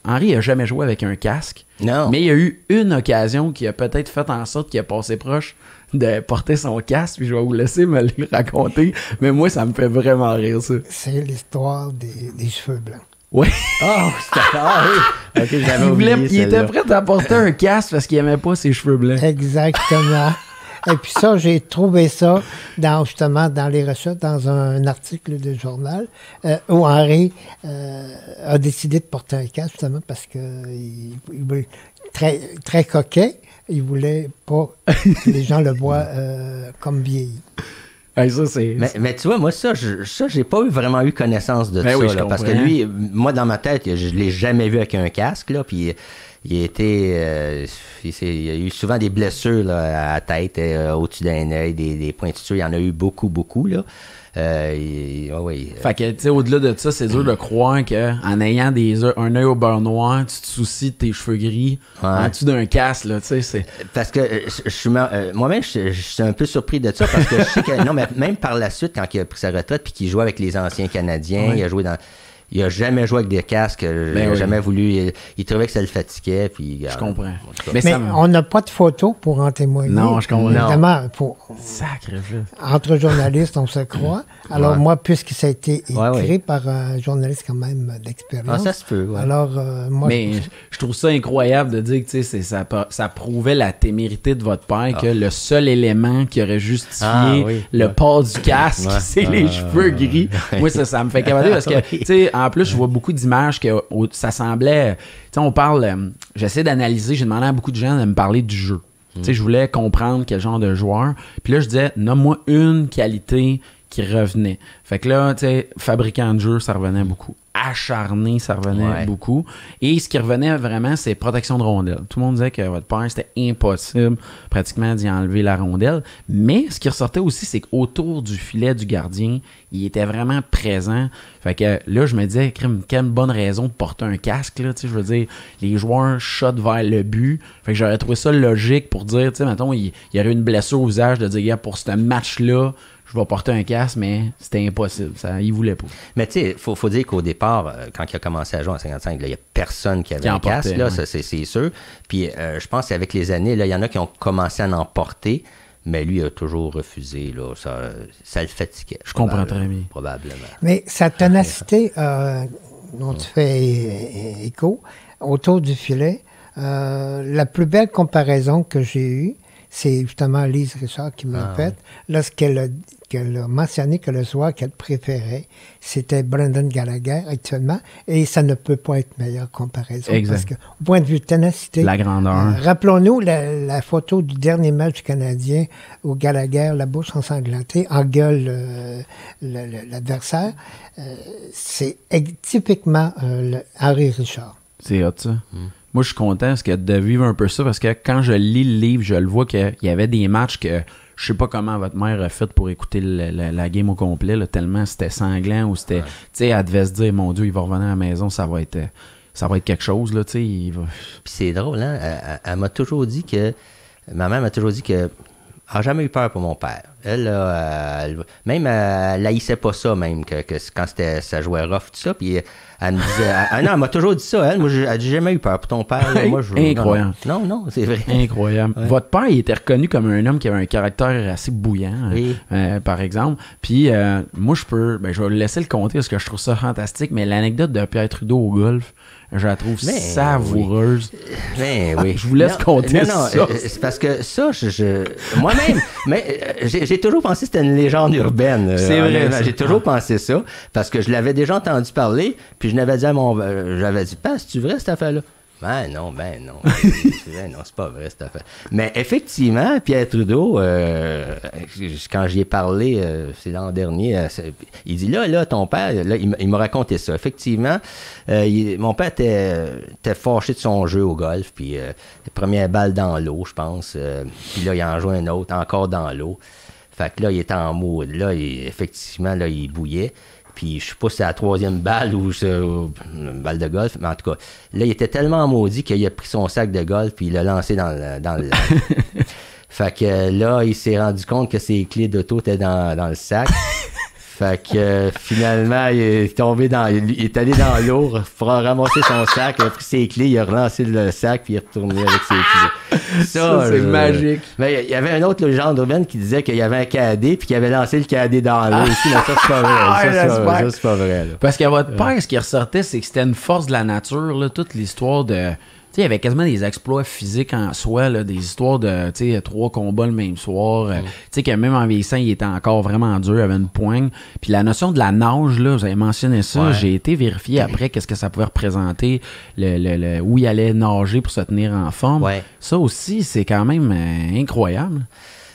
Henri n'a jamais joué avec un casque. Non. Mais il y a eu une occasion qui a peut-être fait en sorte qu'il a passé proche de porter son casque. Puis je vais vous laisser me le raconter. Mais moi, ça me fait vraiment rire, ça. C'est l'histoire des cheveux blancs. Oui. Oh, oui. Okay, il était prêt à porter un casque parce qu'il n'aimait pas ses cheveux blancs. Exactement. Et puis ça, j'ai trouvé ça justement dans les recherches, dans un article de journal, où Henri a décidé de porter un casque justement parce que il très, très coquet. Il voulait pas que les gens le voient comme vieilli. Hey, ça, mais tu vois, moi, j'ai pas vraiment eu connaissance de ça. Là, parce que lui, moi, dans ma tête, je l'ai jamais vu avec un casque. Là, puis il a eu souvent des blessures là, à la tête, au-dessus d'un œil, des pointitures. Il y en a eu beaucoup, beaucoup. Là. Fait que, tu sais, au-delà de ça, c'est dur de croire qu'en ayant un œil au beurre noir, tu te soucies de tes cheveux gris en dessous d'un casque, là, tu sais, c'est... Parce que moi-même, je suis un peu surpris de ça, parce que je sais que, non, mais même par la suite, quand il a pris sa retraite, puis qu'il jouait avec les anciens Canadiens, il a jamais joué avec des casques, il a jamais voulu, il trouvait que ça le fatiguait, puis... Je comprends. Mais on n'a pas de photos pour en témoigner. Non, je comprends. Évidemment, Sacré. Entre journalistes, on se croit. Alors moi, puisque ça a été écrit par un journaliste quand même d'expérience. Ça se peut, Alors, moi... Mais je trouve ça incroyable de dire que, tu sais, ça prouvait la témérité de votre père, que le seul élément qui aurait justifié le port du casque, c'est les cheveux gris. Moi, ça me fait capoter parce que, tu sais, en plus, je vois beaucoup d'images que ça semblait... Tu sais, on parle... j'essaie d'analyser, j'ai demandé à beaucoup de gens de me parler du jeu. Tu sais, je voulais comprendre quel genre de joueur. Puis là, je disais, nomme-moi une qualité qui revenait. Fait que là, tu sais, fabricant de jeu, ça revenait beaucoup. Acharné, ça revenait beaucoup. Et ce qui revenait vraiment, c'est protection de rondelle. Tout le monde disait que votre père, c'était impossible pratiquement d'y enlever la rondelle. Mais ce qui ressortait aussi, c'est qu'autour du filet du gardien, il était vraiment présent. Fait que là, je me disais, quelle bonne raison de porter un casque, là. Tu sais, je veux dire, les joueurs shotent vers le but. Fait que j'aurais trouvé ça logique pour dire, tu sais, mettons, il y aurait une blessure au visage de dire, gars, pour ce match-là, je vais porter un casque, mais c'était impossible. Il voulait pas. Mais tu sais, faut dire qu'au départ, quand il a commencé à jouer en 55, il n'y a personne qui avait un casque, là, ça, c'est sûr. Puis je pense qu'avec les années, il y en a qui ont commencé à en porter, mais lui a toujours refusé. Là, ça le fatiguait. Je comprends très bien. Probablement. Mais sa ténacité dont tu fais écho, autour du filet, la plus belle comparaison que j'ai eue, c'est justement Lise Richard qui me l'a faite, lorsqu'elle a mentionné que le joueur qu'elle préférait, c'était Brendan Gallagher actuellement, et ça ne peut pas être meilleure comparaison. Exact. Parce que, au point de vue ténacité, la grandeur. Rappelons-nous la photo du dernier match canadien où Gallagher, la bouche ensanglantée, engueule l'adversaire. C'est typiquement Henri Richard. C'est hot, ça. Moi, je suis content de vivre un peu ça, parce que quand je lis le livre, je le vois qu'il y avait des matchs que je sais pas comment votre mère a fait pour écouter la game au complet, là, tellement c'était sanglant, ou c'était... Tu sais, elle devait se dire, mon Dieu, il va revenir à la maison, ça va être quelque chose, là, tu sais. Puis c'est drôle, hein? Elle m'a toujours dit que... Ma mère m'a toujours dit que... Elle n'a jamais eu peur pour mon père. Elle haïssait pas ça, même, que quand ça jouait rough, tout ça. Puis elle me disait... non, elle m'a toujours dit ça, elle. Moi, elle n'a jamais eu peur pour ton père. Là, moi, incroyable. Non, c'est vrai. Incroyable. Ouais. Votre père, il était reconnu comme un homme qui avait un caractère assez bouillant, par exemple. Puis moi, je vais le laisser le compter parce que je trouve ça fantastique. Mais l'anecdote de Pierre Trudeau au golf, je la trouve savoureuse. Oui. Je vous laisse compter ça. C'est parce que ça, moi-même, mais j'ai toujours pensé que c'était une légende urbaine. C'est vrai. J'ai toujours pensé ça, parce que je l'avais déjà entendu parler, puis je l'avais dit j'avais dit, c'est-tu vrai cette affaire-là? Ben non. C'est pas vrai cette affaire. Mais effectivement, Pierre Trudeau, quand j'y ai parlé, c'est l'an dernier, il dit là, ton père, là, il m'a raconté ça. Effectivement, mon père était fâché de son jeu au golf, puis première balle dans l'eau, je pense. Puis là, il en joue un autre, encore dans l'eau. Fait que là, il était en mood. Là, effectivement, là, il bouillait. Puis je sais pas si c'est la troisième balle ou c'est une balle de golf, mais en tout cas, là, il était tellement maudit qu'il a pris son sac de golf puis il l'a lancé dans le lac. Fait que là, il s'est rendu compte que ses clés d'auto étaient dans le sac. Fait que finalement, il est allé dans l'eau pour ramasser son sac, il a pris ses clés, il a relancé le sac, puis il est retourné avec ses clés. Ça c'est magique. Mais il y avait un autre légende urbaine qui disait qu'il y avait un cadet, puis qu'il avait lancé le cadet dans l'eau aussi, mais ça, c'est pas vrai. Ça, c'est pas vrai. Là. Parce qu'à votre père, ce qui ressortait, c'est que c'était une force de la nature, là, toute l'histoire de... Il y avait quasiment des exploits physiques en soi, là, des histoires de 3 combats le même soir. Que même en vieillissant, il était encore vraiment dur, il avait une poigne. Puis la notion de la nage, là, vous avez mentionné ça, j'ai été vérifié après qu'est-ce que ça pouvait représenter, où il allait nager pour se tenir en forme. Ouais. Ça aussi, c'est quand même incroyable.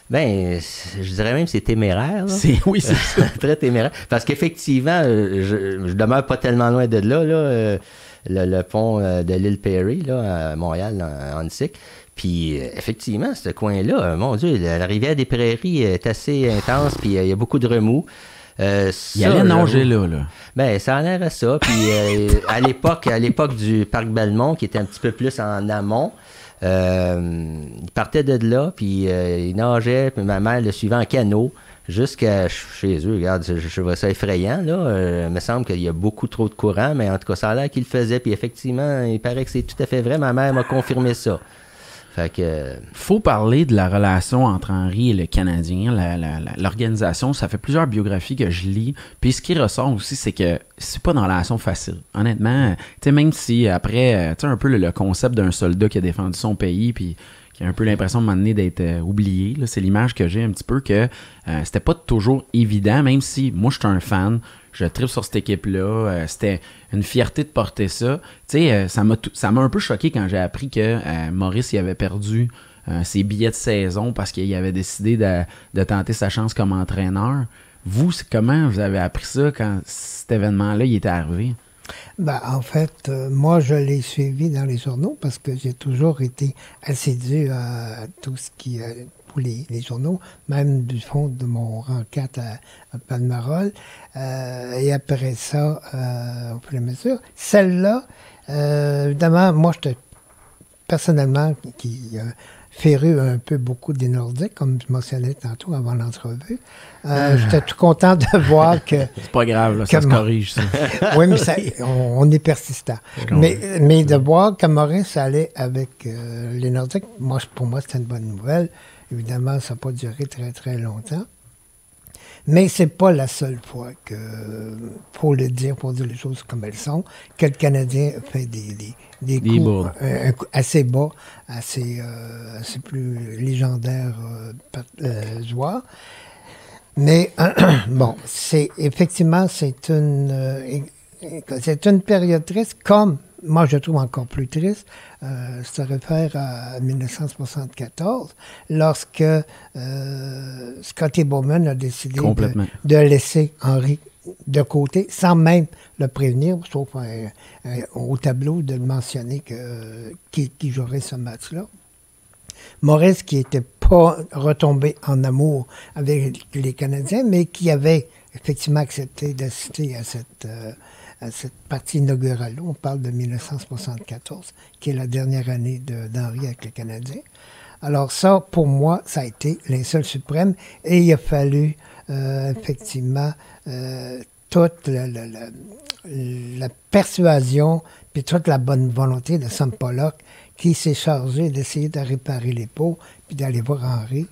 Ben, je dirais même que c'est téméraire. Là. Oui, c'est ça. Très téméraire. Parce qu'effectivement, je demeure pas tellement loin de là. Le pont de l'île Perry, là, à Montréal, en Annecy. Puis, effectivement, ce coin-là, mon Dieu, la rivière des Prairies est assez intense, puis il y a beaucoup de remous. Il allait nager là. Ben, ça en l'air à ça. Puis à l'époque du parc Belmont, qui était un petit peu plus en amont, il partait de là, puis il nageait, puis ma mère le suivait en canot jusqu'à chez eux. Regarde, je vois ça effrayant, là. Il me semble qu'il y a beaucoup trop de courant, mais en tout cas, ça a l'air qu'il le faisait, puis effectivement, il paraît que c'est tout à fait vrai. Ma mère m'a confirmé ça. Fait que... Faut parler de la relation entre Henri et le Canadien, l'organisation. Ça fait plusieurs biographies que je lis. Puis ce qui ressort aussi, c'est que c'est pas une relation facile. Honnêtement, tu sais, même si après, tu sais, un peu le concept d'un soldat qui a défendu son pays, puis qui a un peu l'impression de m'amener d'être oublié, là, c'est l'image que j'ai un petit peu que c'était pas toujours évident, même si moi, je suis un fan. Je tripe sur cette équipe-là. C'était une fierté de porter ça. Tu sais, ça m'a un peu choqué quand j'ai appris que Maurice il avait perdu ses billets de saison parce qu'il avait décidé de tenter sa chance comme entraîneur. Vous, comment vous avez appris ça quand cet événement-là il était arrivé? Ben, en fait, moi, je l'ai suivi dans les journaux parce que j'ai toujours été assidu à tout ce qui pour les journaux, même du fond de mon rang 4 à Palmerol. Et après ça, au fur et à mesure, celle-là, évidemment, moi, j'étais personnellement qui féru un peu beaucoup des Nordiques, comme je mentionnais tantôt avant l'entrevue. J'étais tout content de voir que... C'est pas grave, là, ça se corrige, ça. Oui, mais on est persistant. Mais de voir que Maurice allait avec les Nordiques, pour moi, c'était une bonne nouvelle. Évidemment, ça n'a pas duré très, très longtemps. Mais c'est pas la seule fois que, pour dire les choses comme elles sont, que le Canadien fait des coups assez bas, assez plus légendaires joueurs. Mais bon, effectivement, c'est une période triste, comme moi je trouve encore plus triste. Ça réfère à 1974, lorsque Scotty Bowman a décidé de laisser Henri de côté, sans même le prévenir, sauf au tableau de le mentionner qui jouerait ce match-là. Maurice, qui n'était pas retombé en amour avec les Canadiens, mais qui avait effectivement accepté d'assister à cette partie inaugurale. On parle de 1974, qui est la dernière année d'Henri avec les Canadiens. Alors ça, pour moi, ça a été l'insulte suprême, et il a fallu effectivement toute la persuasion puis toute la bonne volonté de Sam Pollock qui s'est chargé d'essayer de réparer les pots puis d'aller voir Henri.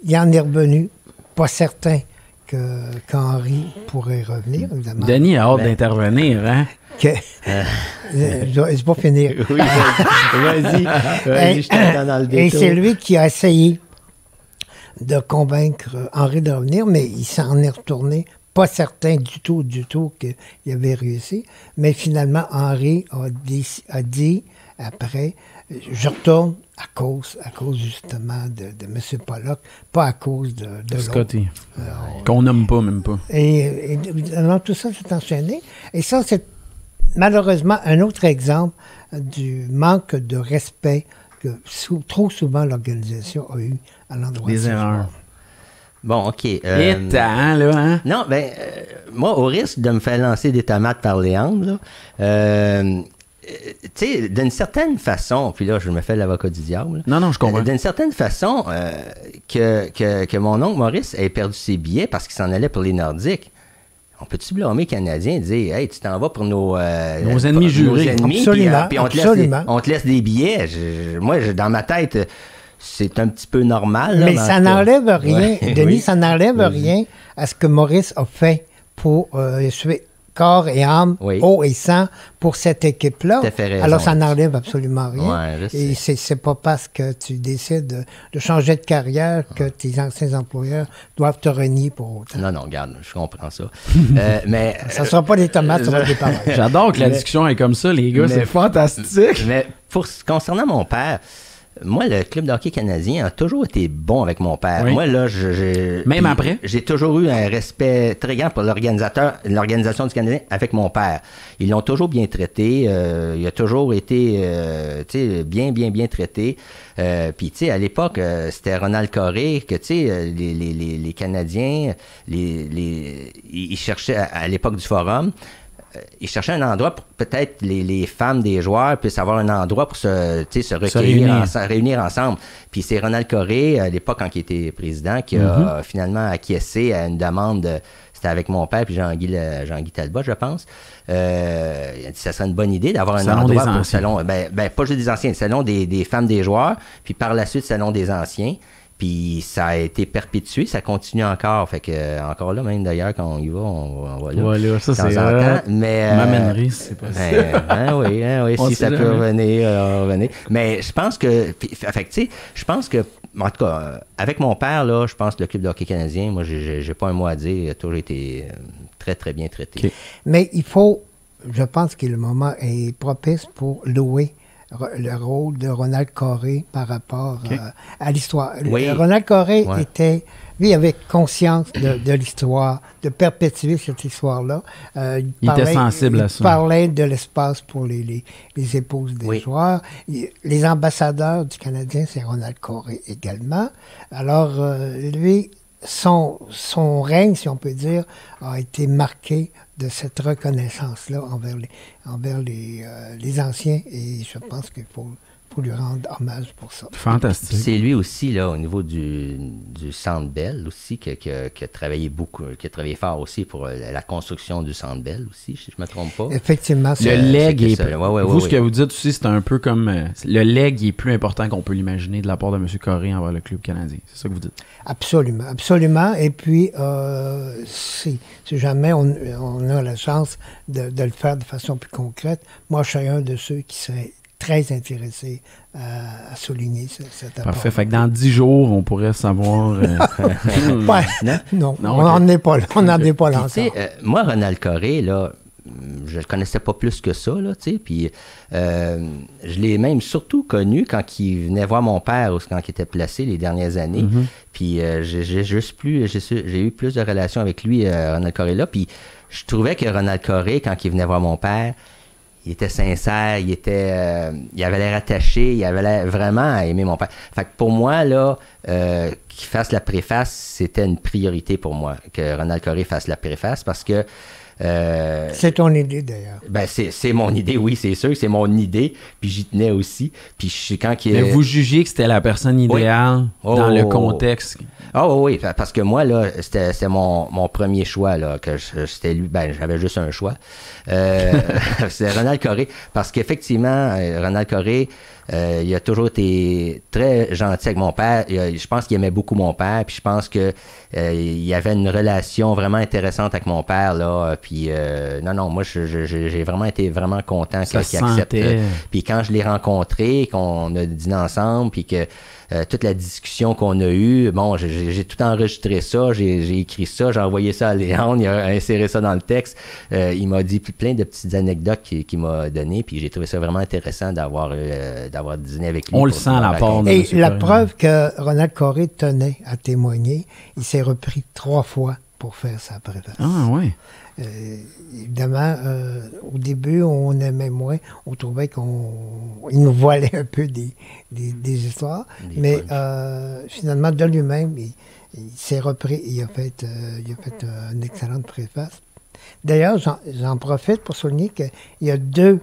Il en est revenu, pas certain qu'Henri pourrait revenir, évidemment. Denis a hâte d'intervenir, hein? Je vais pas finir. Oui, vas-y, je t'attends dans le détour. Et c'est lui qui a essayé de convaincre Henri de revenir, mais il s'en est retourné. Pas certain du tout qu'il avait réussi. Mais finalement, Henri a dit après, je retourne à cause justement de M. Pollock, pas à cause de Scotty, qu'on nomme pas, même pas. Et évidemment, tout ça s'est enchaîné. Et ça, c'est malheureusement un autre exemple du manque de respect que trop souvent l'organisation a eu à l'endroit des erreurs. Bon, OK. Là, hein? Non, moi, au risque de me faire lancer des tomates par Léandre, tu sais, d'une certaine façon, puis là, je me fais l'avocat du diable. Non, je comprends. D'une certaine façon, que mon oncle Maurice ait perdu ses billets parce qu'il s'en allait pour les Nordiques, on peut-tu blâmer les Canadiens et dire, hey, tu t'en vas pour nos ennemis jurés? Absolument. Puis on te laisse des billets. Moi, dans ma tête, c'est un petit peu normal. Là, mais ça n'enlève rien, Denis, oui. Ça n'enlève rien à ce que Maurice a fait pour essuyer corps et âme, eau et sang pour cette équipe-là. Alors, ça n'enlève absolument rien. Ouais, et c'est pas parce que tu décides de changer de carrière que tes anciens employeurs doivent te renier pour autant. Non, regarde, je comprends ça. Mais ça ne sera pas des tomates, ça va être des paroles. J'adore que la discussion est comme ça, les gars, c'est fantastique. Mais concernant mon père, moi, le club de hockey canadien a toujours été bon avec mon père. Oui. Moi, là, Même après? J'ai toujours eu un respect très grand pour l'organisation du Canadien avec mon père. Ils l'ont toujours bien traité. Il a toujours été, tu sais, bien traité. Puis, tu sais, à l'époque, c'était Ronald Coré que, tu sais, les Canadiens, ils cherchaient, à l'époque du Forum, ils cherchaient un endroit pour peut-être les femmes des joueurs puissent avoir un endroit pour se recueillir, réunir ensemble. Puis c'est Ronald Coré, à l'époque, quand il était président, qui a finalement acquiescé à une demande c'était avec mon père puis Jean-Guy Talbot, je pense. Il a dit ça serait une bonne idée d'avoir un endroit pour le salon. Pas juste des anciens, le salon des femmes des joueurs, puis par la suite, le salon des anciens. Puis ça a été perpétué, ça continue encore. Fait que encore là, même d'ailleurs, quand on y va, on va là. Voilà, ça c'est m'amènerie, c'est possible. Oui, si ça peut revenir. Mais je pense que, je pense que, en tout cas, avec mon père, là, je pense que le club de hockey canadien, moi, j'ai pas un mot à dire, il a toujours été très, très bien traité. Okay. Mais il faut, je pense que le moment est propice pour louer le rôle de Ronald Coré par rapport à l'histoire. Oui. Ronald Coré lui, avait conscience de l'histoire, de perpétuer cette histoire-là. Il était sensible à ça. Il parlait de l'espace pour les épouses des joueurs. Les ambassadeurs du Canadien, c'est Ronald Coré également. Alors, lui, son règne, si on peut dire, a été marqué de cette reconnaissance-là envers les anciens, et je pense qu'il faut lui rendre hommage pour ça. Fantastique. C'est lui aussi, là, au niveau du Centre Bell aussi, qui a travaillé beaucoup, qui a travaillé fort aussi pour la construction du Centre Bell aussi, si je ne me trompe pas. Effectivement. Le leg est... Ce que vous dites aussi, c'est un peu comme... le leg est plus important qu'on peut l'imaginer de la part de M. Coré envers le club canadien. C'est ça que vous dites? Absolument, absolument. Et puis, si jamais on a la chance de le faire de façon plus concrète, moi, je suis un de ceux qui seraient très intéressé à souligner cet apport. Parfait. Fait que dans 10 jours, on pourrait savoir... Non, on n'en est pas là. On n'en est pas là encore. Moi, Ronald Coré, là, je le connaissais pas plus que ça, là, tu sais, puis je l'ai même surtout connu quand il venait voir mon père, ou quand il était placé les dernières années, puis j'ai eu plus de relations avec lui, Ronald Coré, là, puis je trouvais que Ronald Coré, quand il venait voir mon père, il était sincère, il avait l'air attaché, il avait l'air vraiment à aimer mon père. Fait que pour moi, là, qu'il fasse la préface, c'était une priorité pour moi, que Ronald Coré fasse la préface, parce que... c'est ton idée, d'ailleurs. Ben, c'est mon idée, oui, c'est sûr que c'est mon idée, puis j'y tenais aussi. Puis Mais vous jugiez que c'était la personne idéale dans le contexte? Oui, parce que moi, là, c'était mon premier choix, là, que c'était lui, ben, j'avais juste un choix. C'était Ronald Coré, parce qu'effectivement, Ronald Coré, il a toujours été très gentil avec mon père. Je pense qu'il aimait beaucoup mon père, puis je pense que il y avait une relation vraiment intéressante avec mon père, là. Puis non, moi, j'ai vraiment été vraiment content qu'il accepte. Puis quand je l'ai rencontré, qu'on a dîné ensemble, puis que toute la discussion qu'on a eue, bon, j'ai tout enregistré ça, j'ai écrit ça, j'ai envoyé ça à Léon, il a inséré ça dans le texte. Il m'a dit plein de petites anecdotes qu'il m'a données, puis j'ai trouvé ça vraiment intéressant d'avoir dîné avec lui. On le sent à la part de Et la Coré. preuve que Ronald Coré tenait à témoigner, il s'est repris 3 fois pour faire sa préface. Ah oui. Évidemment, au début, on aimait moins. On trouvait qu'il nous voilait un peu des histoires. Mais finalement, de lui-même, il s'est repris. Il a fait une excellente préface. D'ailleurs, j'en profite pour souligner qu'il y a 2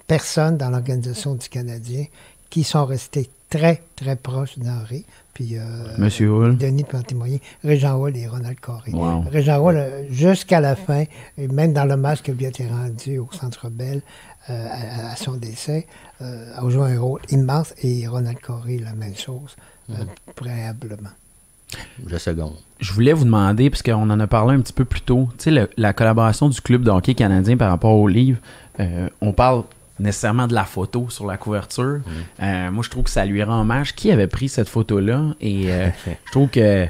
personnes dans l'organisation du Canadien qui sont restées très, très proches d'Henri. Puis, Monsieur Hull. Denis peut en témoigner. Régent Hull et Ronald Coré. Wow. Régent Hull, jusqu'à la fin, et même dans l'hommage que lui a été rendu au Centre Bell à son décès, a joué un rôle immense. Et Ronald Coré, la même chose, préalablement. Je seconde. Je voulais vous demander, parce qu'on en a parlé un petit peu plus tôt, tu sais, la collaboration du club de hockey canadien par rapport au livre, on parle nécessairement de la photo sur la couverture. Moi, je trouve que ça lui rend hommage. Qui avait pris cette photo-là? Et je trouve que...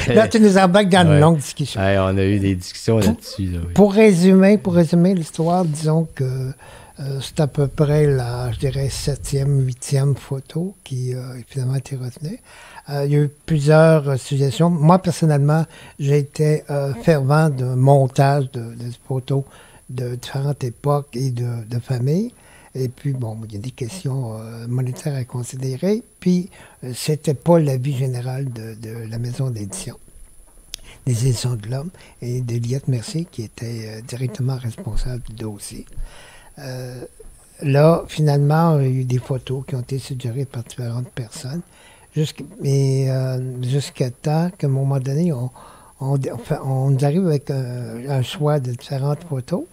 Là, tu nous embarques dans une longue discussion. On a eu des discussions là-dessus. Là, oui. Pour résumer l'histoire, disons que C'est à peu près la, je dirais, 7e, 8e photo qui a finalement été retenue. Il y a eu plusieurs suggestions. Moi, personnellement, j'ai été fervent de montage de photos de différentes époques et de familles. Et puis, bon, il y a des questions monétaires à considérer. Puis, c'était pas l'avis général de la maison d'édition, des éditions de l'Homme, et d'Eliott Mercier, qui était directement responsable du dossier. Là, finalement, il y a eu des photos qui ont été suggérées par différentes personnes, jusqu'à temps qu'à un moment donné, on arrive avec un choix de différentes photos.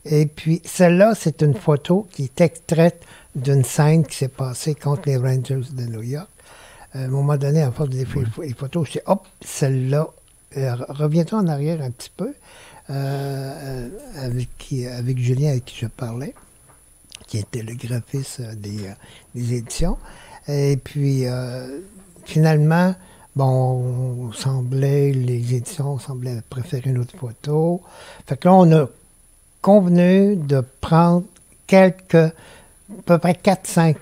Et puis, celle-là, c'est une photo qui est extraite d'une scène qui s'est passée contre les Rangers de New York. À un moment donné, à force de faire les photos, je dis, hop, celle-là, reviens-toi en arrière un petit peu, avec Julien avec qui je parlais, qui était le graphiste des éditions. Et puis, finalement, bon, les éditions semblaient préférer une autre photo. Fait que là, on a convenu de prendre à peu près 4-5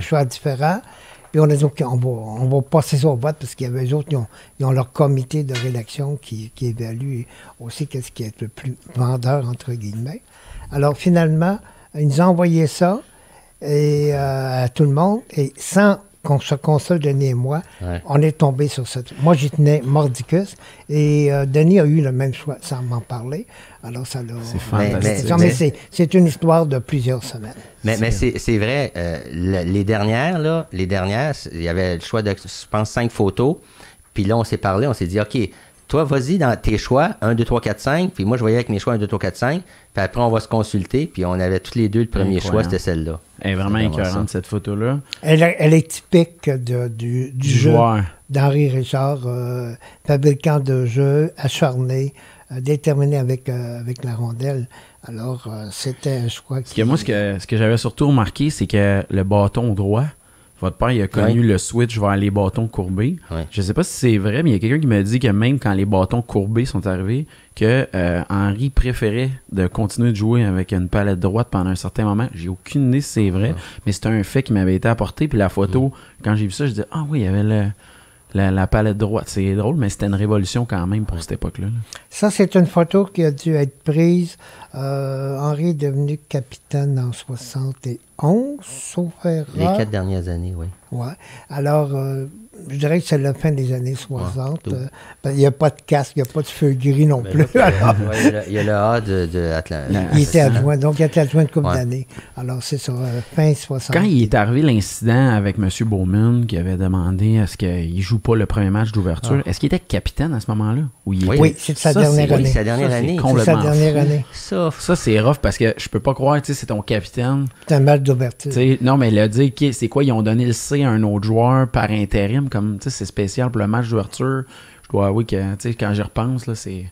choix différents. Puis on a dit, OK, on va passer ça au vote parce qu'il y avait eux autres, ils ont leur comité de rédaction qui évalue aussi qu'est-ce qui est le plus vendeur, entre guillemets. Alors finalement, ils nous ont envoyé ça à tout le monde et sans qu'on se console, Denis et moi, on est tombé sur cette... Moi, j'y tenais mordicus et Denis a eu le même choix sans m'en parler. Alors, ça l'a... C'est fantastique. Mais c'est une histoire de plusieurs semaines. Mais c'est vrai, les dernières, il y avait le choix de, je pense, 5 photos. Puis là, on s'est parlé, on s'est dit, OK, toi, vas-y dans tes choix, 1, 2, 3, 4, 5. Puis moi, je voyais avec mes choix 1, 2, 3, 4, 5. Puis après, on va se consulter. Puis on avait tous les deux le premier choix, c'était celle-là. Elle est vraiment écœurante, cette photo-là. Elle est typique du jeu d'Henri Richard, fabricant de jeux, acharné, déterminé avec la rondelle. Alors, c'était un choix qui... Moi, ce que j'avais surtout remarqué, c'est que le bâton droit, votre père, il a connu le switch vers les bâtons courbés. Ouais. Je sais pas si c'est vrai, mais il y a quelqu'un qui m'a dit que même quand les bâtons courbés sont arrivés, que Henri préférait de continuer de jouer avec une palette droite pendant un certain moment. J'ai aucune idée si c'est vrai, mais c'était un fait qui m'avait été apporté. Puis la photo, quand j'ai vu ça, je dis ah oui, il y avait la palette droite. C'est drôle, mais c'était une révolution quand même pour cette époque-là. Ça, c'est une photo qui a dû être prise. Henri est devenu capitaine en 71, sauf erreur. Les 4 dernières années, oui. Oui. Alors, je dirais que c'est la fin des années 60. Il n'y a pas de casque, il n'y a pas de feu gris non plus. Il y a le A de Atlanta. Il était adjoint, donc il était adjoint de couple d'années. Alors, c'est sur fin 60. Quand il est arrivé l'incident avec M. Bowman, qui avait demandé à ce qu'il ne joue pas le premier match d'ouverture, est-ce qu'il était capitaine à ce moment-là? Oui, c'est sa dernière année. C'est sa dernière année. C'est sa dernière année. Ça, c'est rough parce que je peux pas croire, tu sais, c'est ton capitaine. C'est un match d'ouverture. Non, mais il a dit, c'est quoi, ils ont donné le C à un autre joueur par intérim, comme, tu sais, c'est spécial pour le match d'ouverture. Je dois avouer que, tu sais, quand j'y repense, là, c'est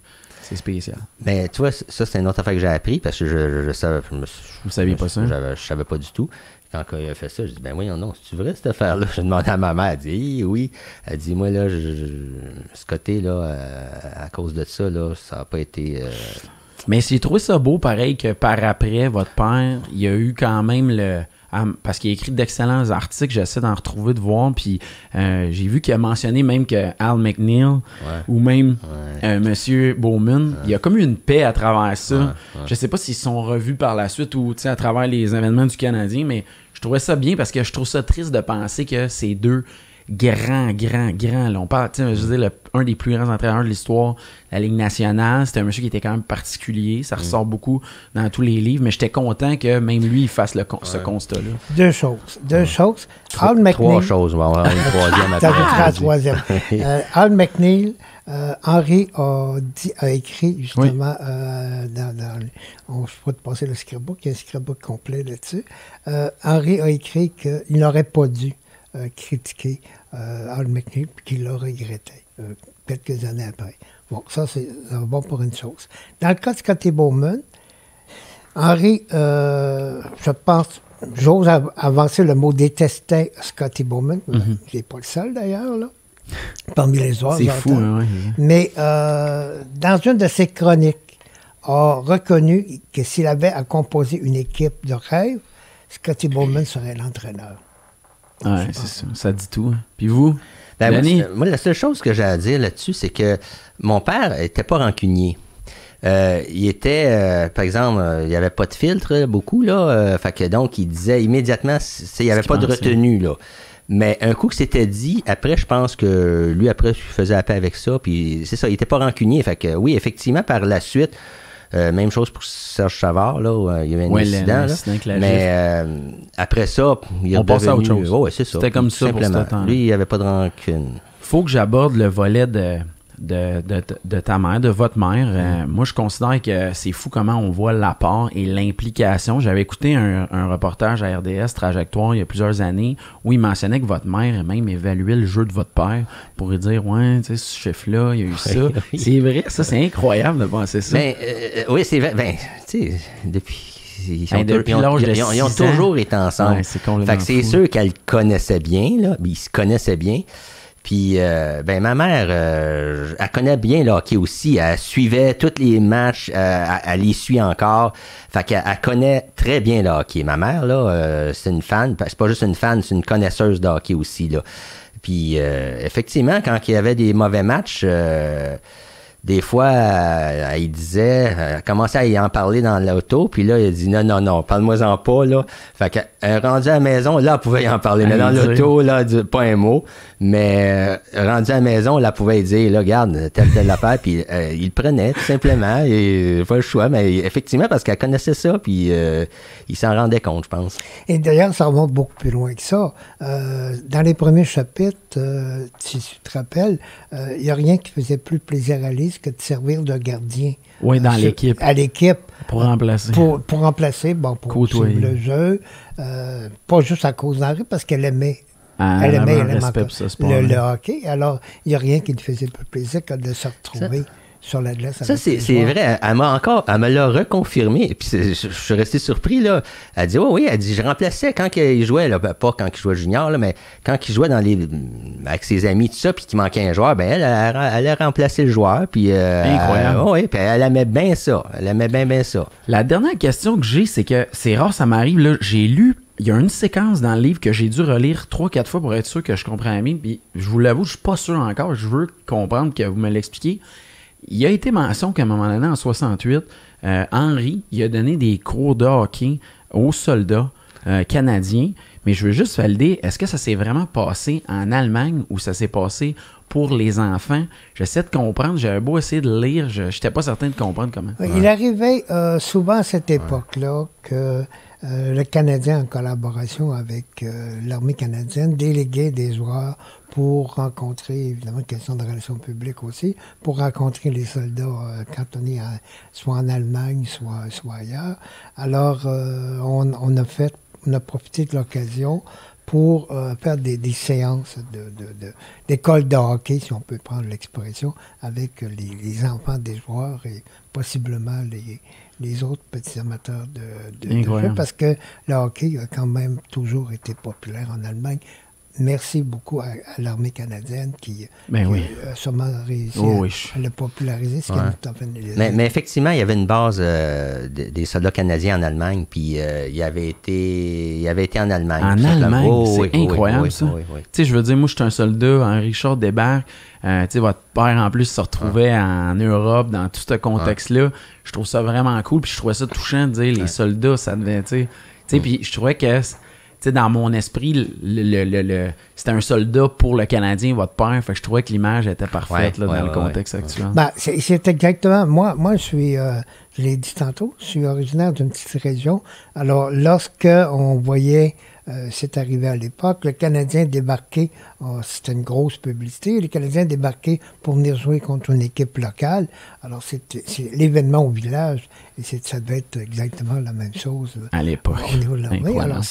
spécial. Mais tu vois, ça, c'est une autre affaire que j'ai appris parce que je savais... Vous saviez pas ça? Je savais pas du tout. Quand il a fait ça, je dis, ben voyons, non, c'est vrai cette affaire-là? J'ai demandé à ma mère, elle dit, oui. Elle dit, moi, là, ce côté-là, à cause de ça, là, ça n'a pas été... Mais j'ai trouvé ça beau, pareil, que par après, votre père, il y a eu quand même parce qu'il a écrit d'excellents articles, j'essaie d'en retrouver, de voir, puis j'ai vu qu'il a mentionné même que Al McNeil ou même Monsieur Bowman, il y a comme eu une paix à travers ça. Je sais pas s'ils sont revus par la suite ou à travers les événements du Canadien, mais je trouvais ça bien parce que je trouve ça triste de penser que ces deux grand. Là, on parle, je veux dire, un des plus grands entraîneurs de l'histoire de la Ligue nationale. C'était un monsieur qui était quand même particulier. Ça ressort beaucoup dans tous les livres, mais j'étais content que même lui, il fasse ce constat-là. Deux choses. Al McNeil... Trois choses. On va avoir une troisième après. T'as la troisième. Al McNeil, Henri a écrit, justement, je peux te passer le scriptbook, il y a un scriptbook complet là-dessus. Henri a écrit qu'il n'aurait pas dû critiquer Al McNeil, puis qu'il l'a regretté quelques années après. Bon, ça va bon pour une chose. Dans le cas de Scotty Bowman, Henri, je pense, j'ose avancer le mot détestait Scotty Bowman. Il n'est pas le seul d'ailleurs, là. Parmi les autres. C'est fou, hein, Mais dans une de ses chroniques, a reconnu que s'il avait à composer une équipe de rêve, Scotty Bowman serait l'entraîneur. Ouais, c'est ça. Ça dit tout. Puis vous, Ben, Denis? moi, la seule chose que j'ai à dire là-dessus, c'est que mon père était pas rancunier. Il était, par exemple, il n'y avait pas de filtre, beaucoup, là. Fait que donc, il disait immédiatement, il n'y avait pas de retenue, là. Mais un coup que c'était dit, après, je pense que lui, après, il faisait la paix avec ça. Puis c'est ça, il n'était pas rancunier. Fait que oui, effectivement, par la suite, même chose pour Serge Savard, là, où il y avait un incident. Mais après ça, il est on passe à autre chose. Oui, c'est ça. C'était comme ça pour ce temps. Lui, il n'y avait pas de rancune. Faut que j'aborde le volet de ta mère, de votre mère. Moi, je considère que c'est fou comment on voit l'apport et l'implication. J'avais écouté un reportage à RDS, Trajectoire, il y a plusieurs années, où il mentionnait que votre mère a même évalué le jeu de votre père pour lui dire, ouais, tu sais, ce chef-là, il y a eu ça. Oui. C'est vrai, ça, c'est incroyable de penser ça. Ben, oui, c'est vrai. Ben, tu sais, depuis... Ils ont toujours été ensemble. Ouais, fait que c'est sûr qu'elle connaissait bien, là. Ils se connaissaient bien. Puis, ben, ma mère, elle connaît bien le hockey aussi. Elle suivait tous les matchs. Elle les suit encore. Fait qu'elle connaît très bien le hockey. Ma mère, là, c'est une fan. C'est pas juste une fan, c'est une connaisseuse de hockey aussi, là. Puis, effectivement, quand il y avait des mauvais matchs... des fois, elle disait, elle commençait à y en parler dans l'auto, puis là, elle dit non, parle-moi-en pas, là. Fait qu'elle rendue à la maison, là, elle pouvait y en parler, mais dans l'auto, là, elle dit pas un mot. Mais rendue à la maison, là, elle pouvait dire, là, regarde, telle affaire, puis il le prenait, tout simplement, et pas le choix, mais effectivement, parce qu'elle connaissait ça, puis il s'en rendait compte, je pense. Et d'ailleurs, ça remonte beaucoup plus loin que ça. Dans les premiers chapitres, si tu te rappelles, il n'y a rien qui faisait plus plaisir à Lise que de servir de gardien. Oui, dans l'équipe. À l'équipe. Pour remplacer. Pour remplacer, bon, pour suivre le jeu. Pas juste à cause d'Henri, parce qu'elle aimait. Elle aimait le hockey. Alors, il n'y a rien qui lui faisait plus plaisir que de se retrouver sur la glace. Ça, c'est vrai. Elle me l'a reconfirmé. Et puis, je suis resté surpris, là. Elle dit, oui, elle dit, je remplaçais quand il jouait, là, pas quand il jouait junior, là, mais quand il jouait avec ses amis, tout ça, puis qu'il manquait un joueur, ben, elle a remplacé le joueur. Puis, incroyable. Oui, puis elle aimait bien ça. Elle aimait bien ça. La dernière question que j'ai, c'est que c'est rare, ça m'arrive, là. J'ai lu, il y a une séquence dans le livre que j'ai dû relire 3-4 fois pour être sûr que je comprends bien. Puis, je vous l'avoue, je suis pas sûr encore. Je veux comprendre que vous me l'expliquiez. Il y a été mention qu'à un moment donné, en 68, Henri, il a donné des cours de hockey aux soldats canadiens. Mais je veux juste valider, est-ce que ça s'est vraiment passé en Allemagne ou ça s'est passé pour les enfants? J'essaie de comprendre. J'avais beau essayer de lire, je n'étais pas certain de comprendre comment. Il arrivait souvent à cette époque-là que le Canadien, en collaboration avec l'armée canadienne, déléguait des joueurs pour rencontrer, évidemment, question de relations publiques aussi, pour rencontrer les soldats cantonés soit en Allemagne, soit ailleurs. Alors, on a profité de l'occasion pour faire des séances d'école de hockey, si on peut prendre l'expression, avec les enfants des joueurs et possiblement les autres petits amateurs de jeu, parce que le hockey a quand même toujours été populaire en Allemagne. Merci beaucoup à l'armée canadienne qui a sûrement réussi à le populariser, ce qui est tout à fait mais effectivement, il y avait une base des soldats canadiens en Allemagne, puis il avait été en Allemagne. En Allemagne, c'est incroyable, ça. Tu sais, je veux dire, moi, je suis un soldat, Henri-Richard débarque, tu sais, votre père, en plus, se retrouvait en Europe, dans tout ce contexte-là. Je trouve ça vraiment cool, puis je trouvais ça touchant de dire, les soldats, ça devait, tu sais, puis je trouvais que... T'sais, dans mon esprit, c'était un soldat pour le Canadien, votre père. Fait que je trouvais que l'image était parfaite dans le contexte actuel. Ben, c'est exactement. Moi, je l'ai dit tantôt, je suis originaire d'une petite région. Alors, lorsque on voyait, c'est arrivé à l'époque, le Canadien débarquer, c'était une grosse publicité, le Canadien débarquer pour venir jouer contre une équipe locale. Alors, c'est l'événement au village, et ça devait être exactement la même chose. À l'époque. Au niveau de l'armée. Alors,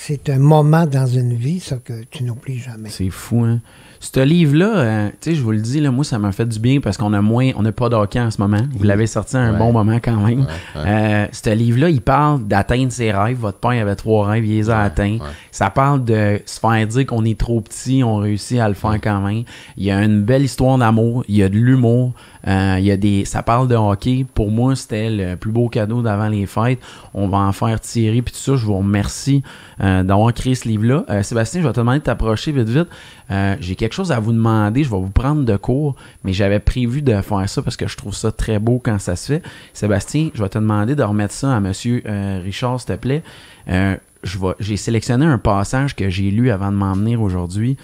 c'est un moment dans une vie, ça, que tu n'oublies jamais. C'est fou, hein? Ce livre-là, tu sais, je vous le dis, là, moi, ça m'a fait du bien parce qu'on n'a pas de hockey en ce moment. Vous l'avez sorti à un bon moment quand même. Ce livre-là, il parle d'atteindre ses rêves. Votre père avait 3 rêves, il les a atteints. Ça parle de se faire dire qu'on est trop petit, on réussit à le faire quand même. Il y a une belle histoire d'amour, il y a de l'humour. Ça parle de hockey. Pour moi, c'était le plus beau cadeau d'avant les fêtes. On va en faire tirer, puis tout ça. Je vous remercie d'avoir créé ce livre-là. Sébastien, je vais te demander de t'approcher vite. J'ai quelque chose à vous demander. Je vais vous prendre de cours, mais j'avais prévu de faire ça parce que je trouve ça très beau quand ça se fait. Sébastien, je vais te demander de remettre ça à monsieur Richard, s'il te plaît. J'ai sélectionné un passage que j'ai lu avant de m'en venir aujourd'hui.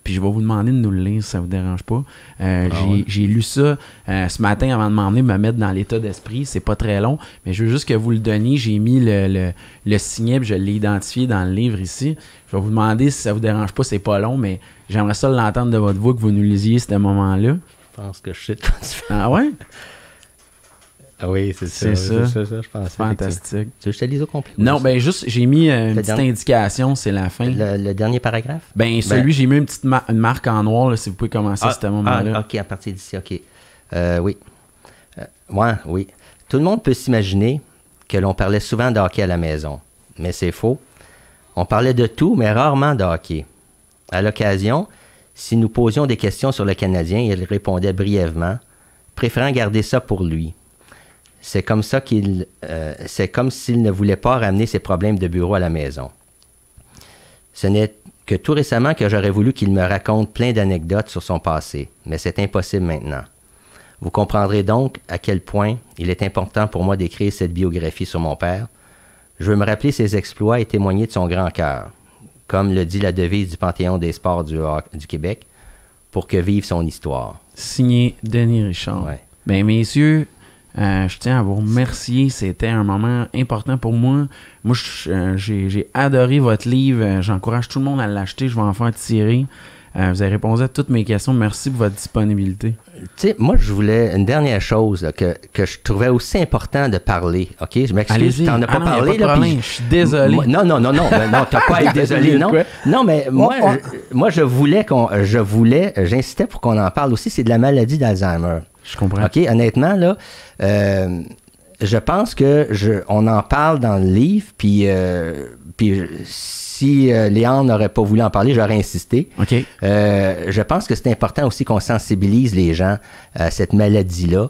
Puis je vais vous demander de nous le lire si ça vous dérange pas. J'ai lu ça ce matin avant de m'emmener me mettre dans l'état d'esprit. C'est pas très long, mais je veux juste que vous le donniez. J'ai mis le signet, puis je l'ai identifié dans le livre ici. Je vais vous demander si ça vous dérange pas, c'est pas long, mais j'aimerais ça l'entendre de votre voix que vous nous lisiez ce moment-là. Je pense que je sais de quoi tu fais. Ah ouais? Ah oui, c'est ça, je pense. Fantastique. Tu veux que je te lise au complet? Non, ben juste, j'ai mis une petite indication, c'est la fin. Le dernier paragraphe? J'ai mis une marque en noir, là, si vous pouvez commencer à ce moment-là. OK, à partir d'ici, OK. Oui. Oui. Tout le monde peut s'imaginer que l'on parlait souvent de hockey à la maison, mais c'est faux. On parlait de tout, mais rarement de hockey. À l'occasion, si nous posions des questions sur le Canadien, il répondait brièvement, préférant garder ça pour lui. C'est comme s'il ne voulait pas ramener ses problèmes de bureau à la maison. Ce n'est que tout récemment que j'aurais voulu qu'il me raconte plein d'anecdotes sur son passé, mais c'est impossible maintenant. Vous comprendrez donc à quel point il est important pour moi d'écrire cette biographie sur mon père. Je veux me rappeler ses exploits et témoigner de son grand cœur, comme le dit la devise du Panthéon des sports du Québec, pour que vive son histoire. Signé Denis Richard. Ouais. Bien, messieurs, je tiens à vous remercier. C'était un moment important pour moi. Moi, j'ai adoré votre livre. J'encourage tout le monde à l'acheter. Je vais en faire tirer. Vous avez répondu à toutes mes questions. Merci pour votre disponibilité. Tu sais, moi, je voulais une dernière chose là, que je trouvais aussi important de parler. OK? Je m'excuse, tu n'en as pas parlé. Y a pas de problème. Je suis désolé. Non, t'as pas à être désolé, non. Non, mais moi, j'insistais pour qu'on en parle aussi, c'est de la maladie d'Alzheimer. Je comprends. OK? Honnêtement, là, je pense on en parle dans le livre, puis si Léon n'aurait pas voulu en parler, j'aurais insisté. Okay. Je pense que c'est important aussi qu'on sensibilise les gens à cette maladie-là.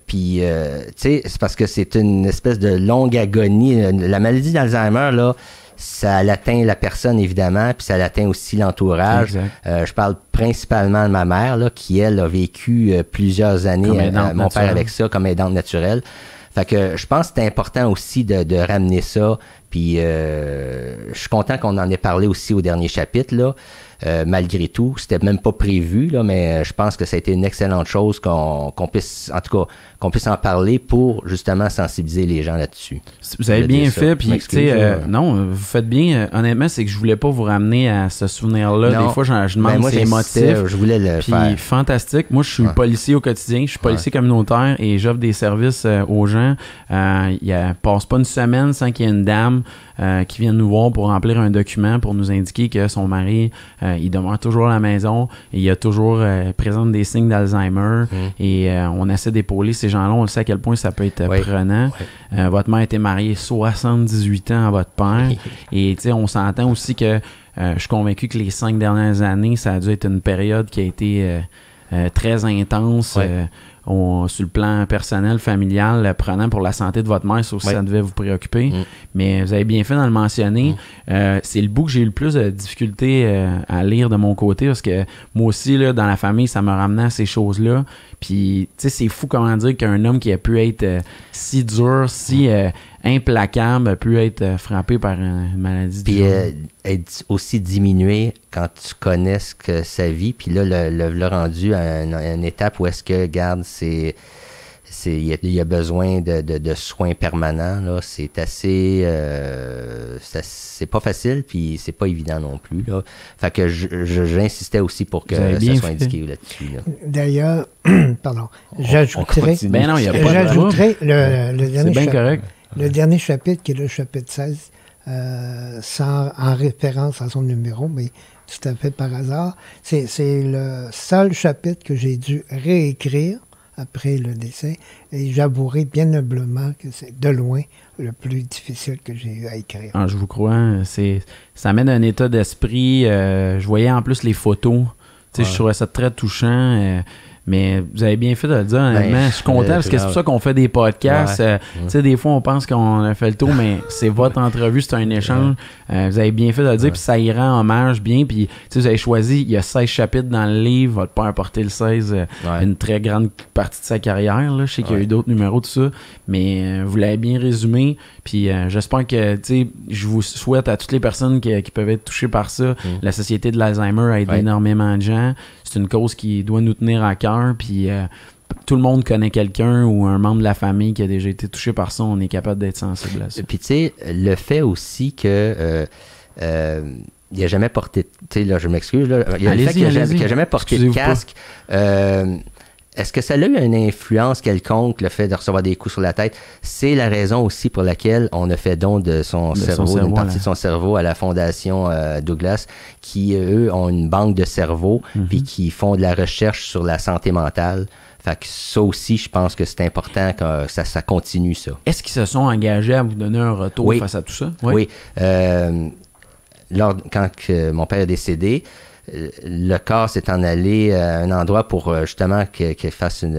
Tu sais, c'est parce que c'est une espèce de longue agonie. La maladie d'Alzheimer, là, ça l'atteint la personne, évidemment, puis ça l'atteint aussi l'entourage. Je parle principalement de ma mère, là, qui, elle, a vécu plusieurs années, mon père avec ça, comme aidante naturelle. Fait que je pense que c'est important aussi de ramener ça. Puis je suis content qu'on en ait parlé aussi au dernier chapitre, là. Malgré tout, c'était même pas prévu, là, mais je pense que ça a été une excellente chose qu'on puisse, en tout cas, qu'on puisse en parler pour justement sensibiliser les gens là-dessus. Vous avez bien fait, puis tu sais, non, vous faites bien. Honnêtement, c'est que je voulais pas vous ramener à ce souvenir-là. Non, des fois, je demande ses motifs. Je voulais le puis, faire. Fantastique. Moi, je suis policier au quotidien. Je suis policier communautaire et j'offre des services aux gens. Il passe pas une semaine sans qu'il y ait une dame qui vient nous voir pour remplir un document pour nous indiquer que son mari, il demeure toujours à la maison et il a toujours présente des signes d'Alzheimer et on essaie d'épauler ces gens-là. On le sait à quel point ça peut être prenant. Votre mère était mariée 78 ans à votre père et tu sais, on s'entend aussi que je suis convaincu que les 5 dernières années, ça a dû être une période qui a été très intense. Sur le plan personnel, familial, prenant pour la santé de votre mère, ça aussi, ça devait vous préoccuper. Mais vous avez bien fait d'en le mentionner. C'est le bout que j'ai eu le plus de difficulté à lire de mon côté, parce que moi aussi, là, dans la famille, ça me ramenait à ces choses-là. Puis, tu sais, c'est fou comment dire qu'un homme qui a pu être si dur, si implacable, a pu être frappé par une maladie. Puis être aussi diminué quand tu connais ce que sa vie, puis là, le rendu à une étape où est-ce que, regarde, il y a besoin de soins permanents, là. C'est assez... c'est pas facile, puis c'est pas évident non plus, là. Fait que j'insistais aussi pour que ça soit indiqué là-dessus, là. D'ailleurs, pardon, j'ajouterais... Ben non, il n'y a pas j'ajouterais le dernier c'est bien correct. Le dernier chapitre, qui est le chapitre 16, en référence à son numéro, mais tout à fait par hasard. C'est le seul chapitre que j'ai dû réécrire après le décès, et j'avouerai bien humblement que c'est de loin le plus difficile que j'ai eu à écrire. Ah, je vous crois, ça amène un état d'esprit. Je voyais en plus les photos. Ouais. Je trouvais ça très touchant. Mais vous avez bien fait de le dire, honnêtement. Je suis content parce que c'est pour ça qu'on fait des podcasts. Des fois, on pense qu'on a fait le tour, mais c'est votre entrevue, c'est un échange. Vous avez bien fait de le dire, puis ça y rend hommage bien. Puis vous avez choisi, il y a 16 chapitres dans le livre. Votre père a porté le 16, une très grande partie de sa carrière. Là. Je sais qu'il y a eu d'autres numéros, tout ça. Mais vous l'avez bien résumé. Puis j'espère que, je vous souhaite à toutes les personnes qui peuvent être touchées par ça. La Société de l'Alzheimer aide énormément de gens. C'est une cause qui doit nous tenir à cœur. Puis tout le monde connaît quelqu'un ou un membre de la famille qui a déjà été touché par ça. On est capable d'être sensible à ça. Puis tu sais, le fait aussi que il n'a jamais porté... Tu sais, là, je m'excuse. Là, il y a le fait qu'il n'a jamais porté de casque. Est-ce que ça a eu une influence quelconque, le fait de recevoir des coups sur la tête? C'est la raison aussi pour laquelle on a fait don de son cerveau, d'une partie de son cerveau à la Fondation Douglas, qui, eux, ont une banque de cerveau, puis qui font de la recherche sur la santé mentale. Fait que ça aussi, je pense que c'est important que ça continue, ça. Est-ce qu'ils se sont engagés à vous donner un retour face à tout ça? Oui. Quand mon père est décédé, le corps s'est en allé à un endroit pour justement qu'il fasse un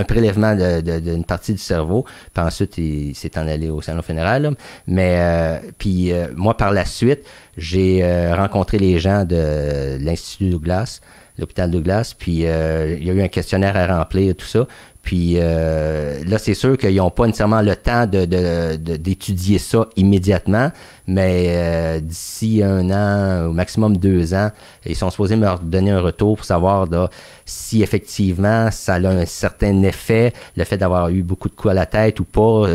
prélèvement d'une partie du cerveau. Puis ensuite, il s'est en allé au salon funéraire. Là. Mais puis moi, par la suite, j'ai rencontré les gens de l'Institut Douglas, l'hôpital Douglas. Puis il y a eu un questionnaire à remplir, tout ça. Puis là, c'est sûr qu'ils n'ont pas nécessairement le temps d'étudier ça immédiatement, mais d'ici 1 an, au maximum 2 ans, ils sont supposés me donner un retour pour savoir là, si effectivement ça a un certain effet, le fait d'avoir eu beaucoup de coups à la tête ou pas.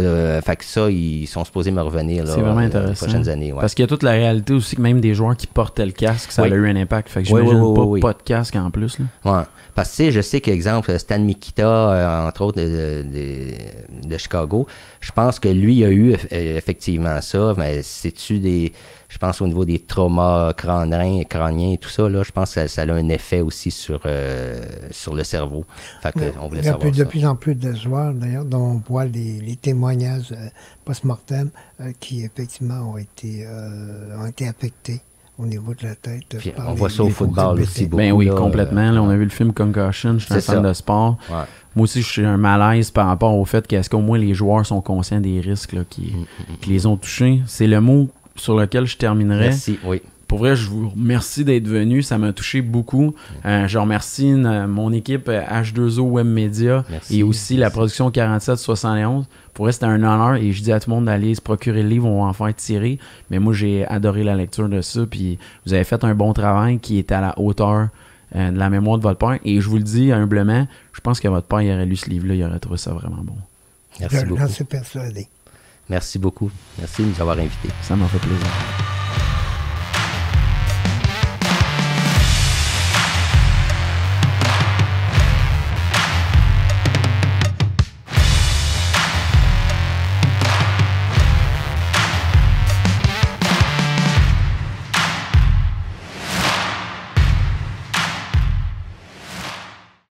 Fait que ça, ils sont supposés me revenir là, c'est vraiment intéressant. Les prochaines années. Ouais. Parce qu'il y a toute la réalité aussi que même des joueurs qui portaient le casque, ça a eu un impact. Fait que j'imagine pas de casque en plus. Là. Ouais. Parce que je sais qu'exemple, Stan Mikita, entre autres de Chicago, je pense que lui a eu effectivement ça, mais c'est-tu je pense au niveau des traumas crâniens et tout ça, là, je pense que ça a un effet aussi sur le cerveau. Fait que, on voulait savoir de plus en plus de joueurs, d'ailleurs, dont on voit les témoignages post-mortem qui, effectivement, ont été affectés au niveau de la tête. Puis on voit ça au football aussi beaucoup. Ben oui, là, complètement. Là, on a vu le film Concussion, je suis un fan de sport. Ouais. Moi aussi, je suis un malaise par rapport au fait qu'est-ce qu'au moins les joueurs sont conscients des risques là, qui les ont touchés. C'est le mot sur lequel je terminerai. Merci, oui. Pour vrai, je vous remercie d'être venu. Ça m'a touché beaucoup. Je remercie mon équipe H2O Web Media et aussi la production 4771. Pour vrai, c'était un honneur et je dis à tout le monde d'aller se procurer le livre. On va en faire tirer. Mais moi, j'ai adoré la lecture de ça. Puis vous avez fait un bon travail qui est à la hauteur de la mémoire de votre père. Et je vous le dis humblement, je pense que votre père il aurait lu ce livre-là. Il aurait trouvé ça vraiment bon. Merci beaucoup. J'en suis persuadé. Merci beaucoup. Merci de nous avoir invités. Ça m'a fait plaisir.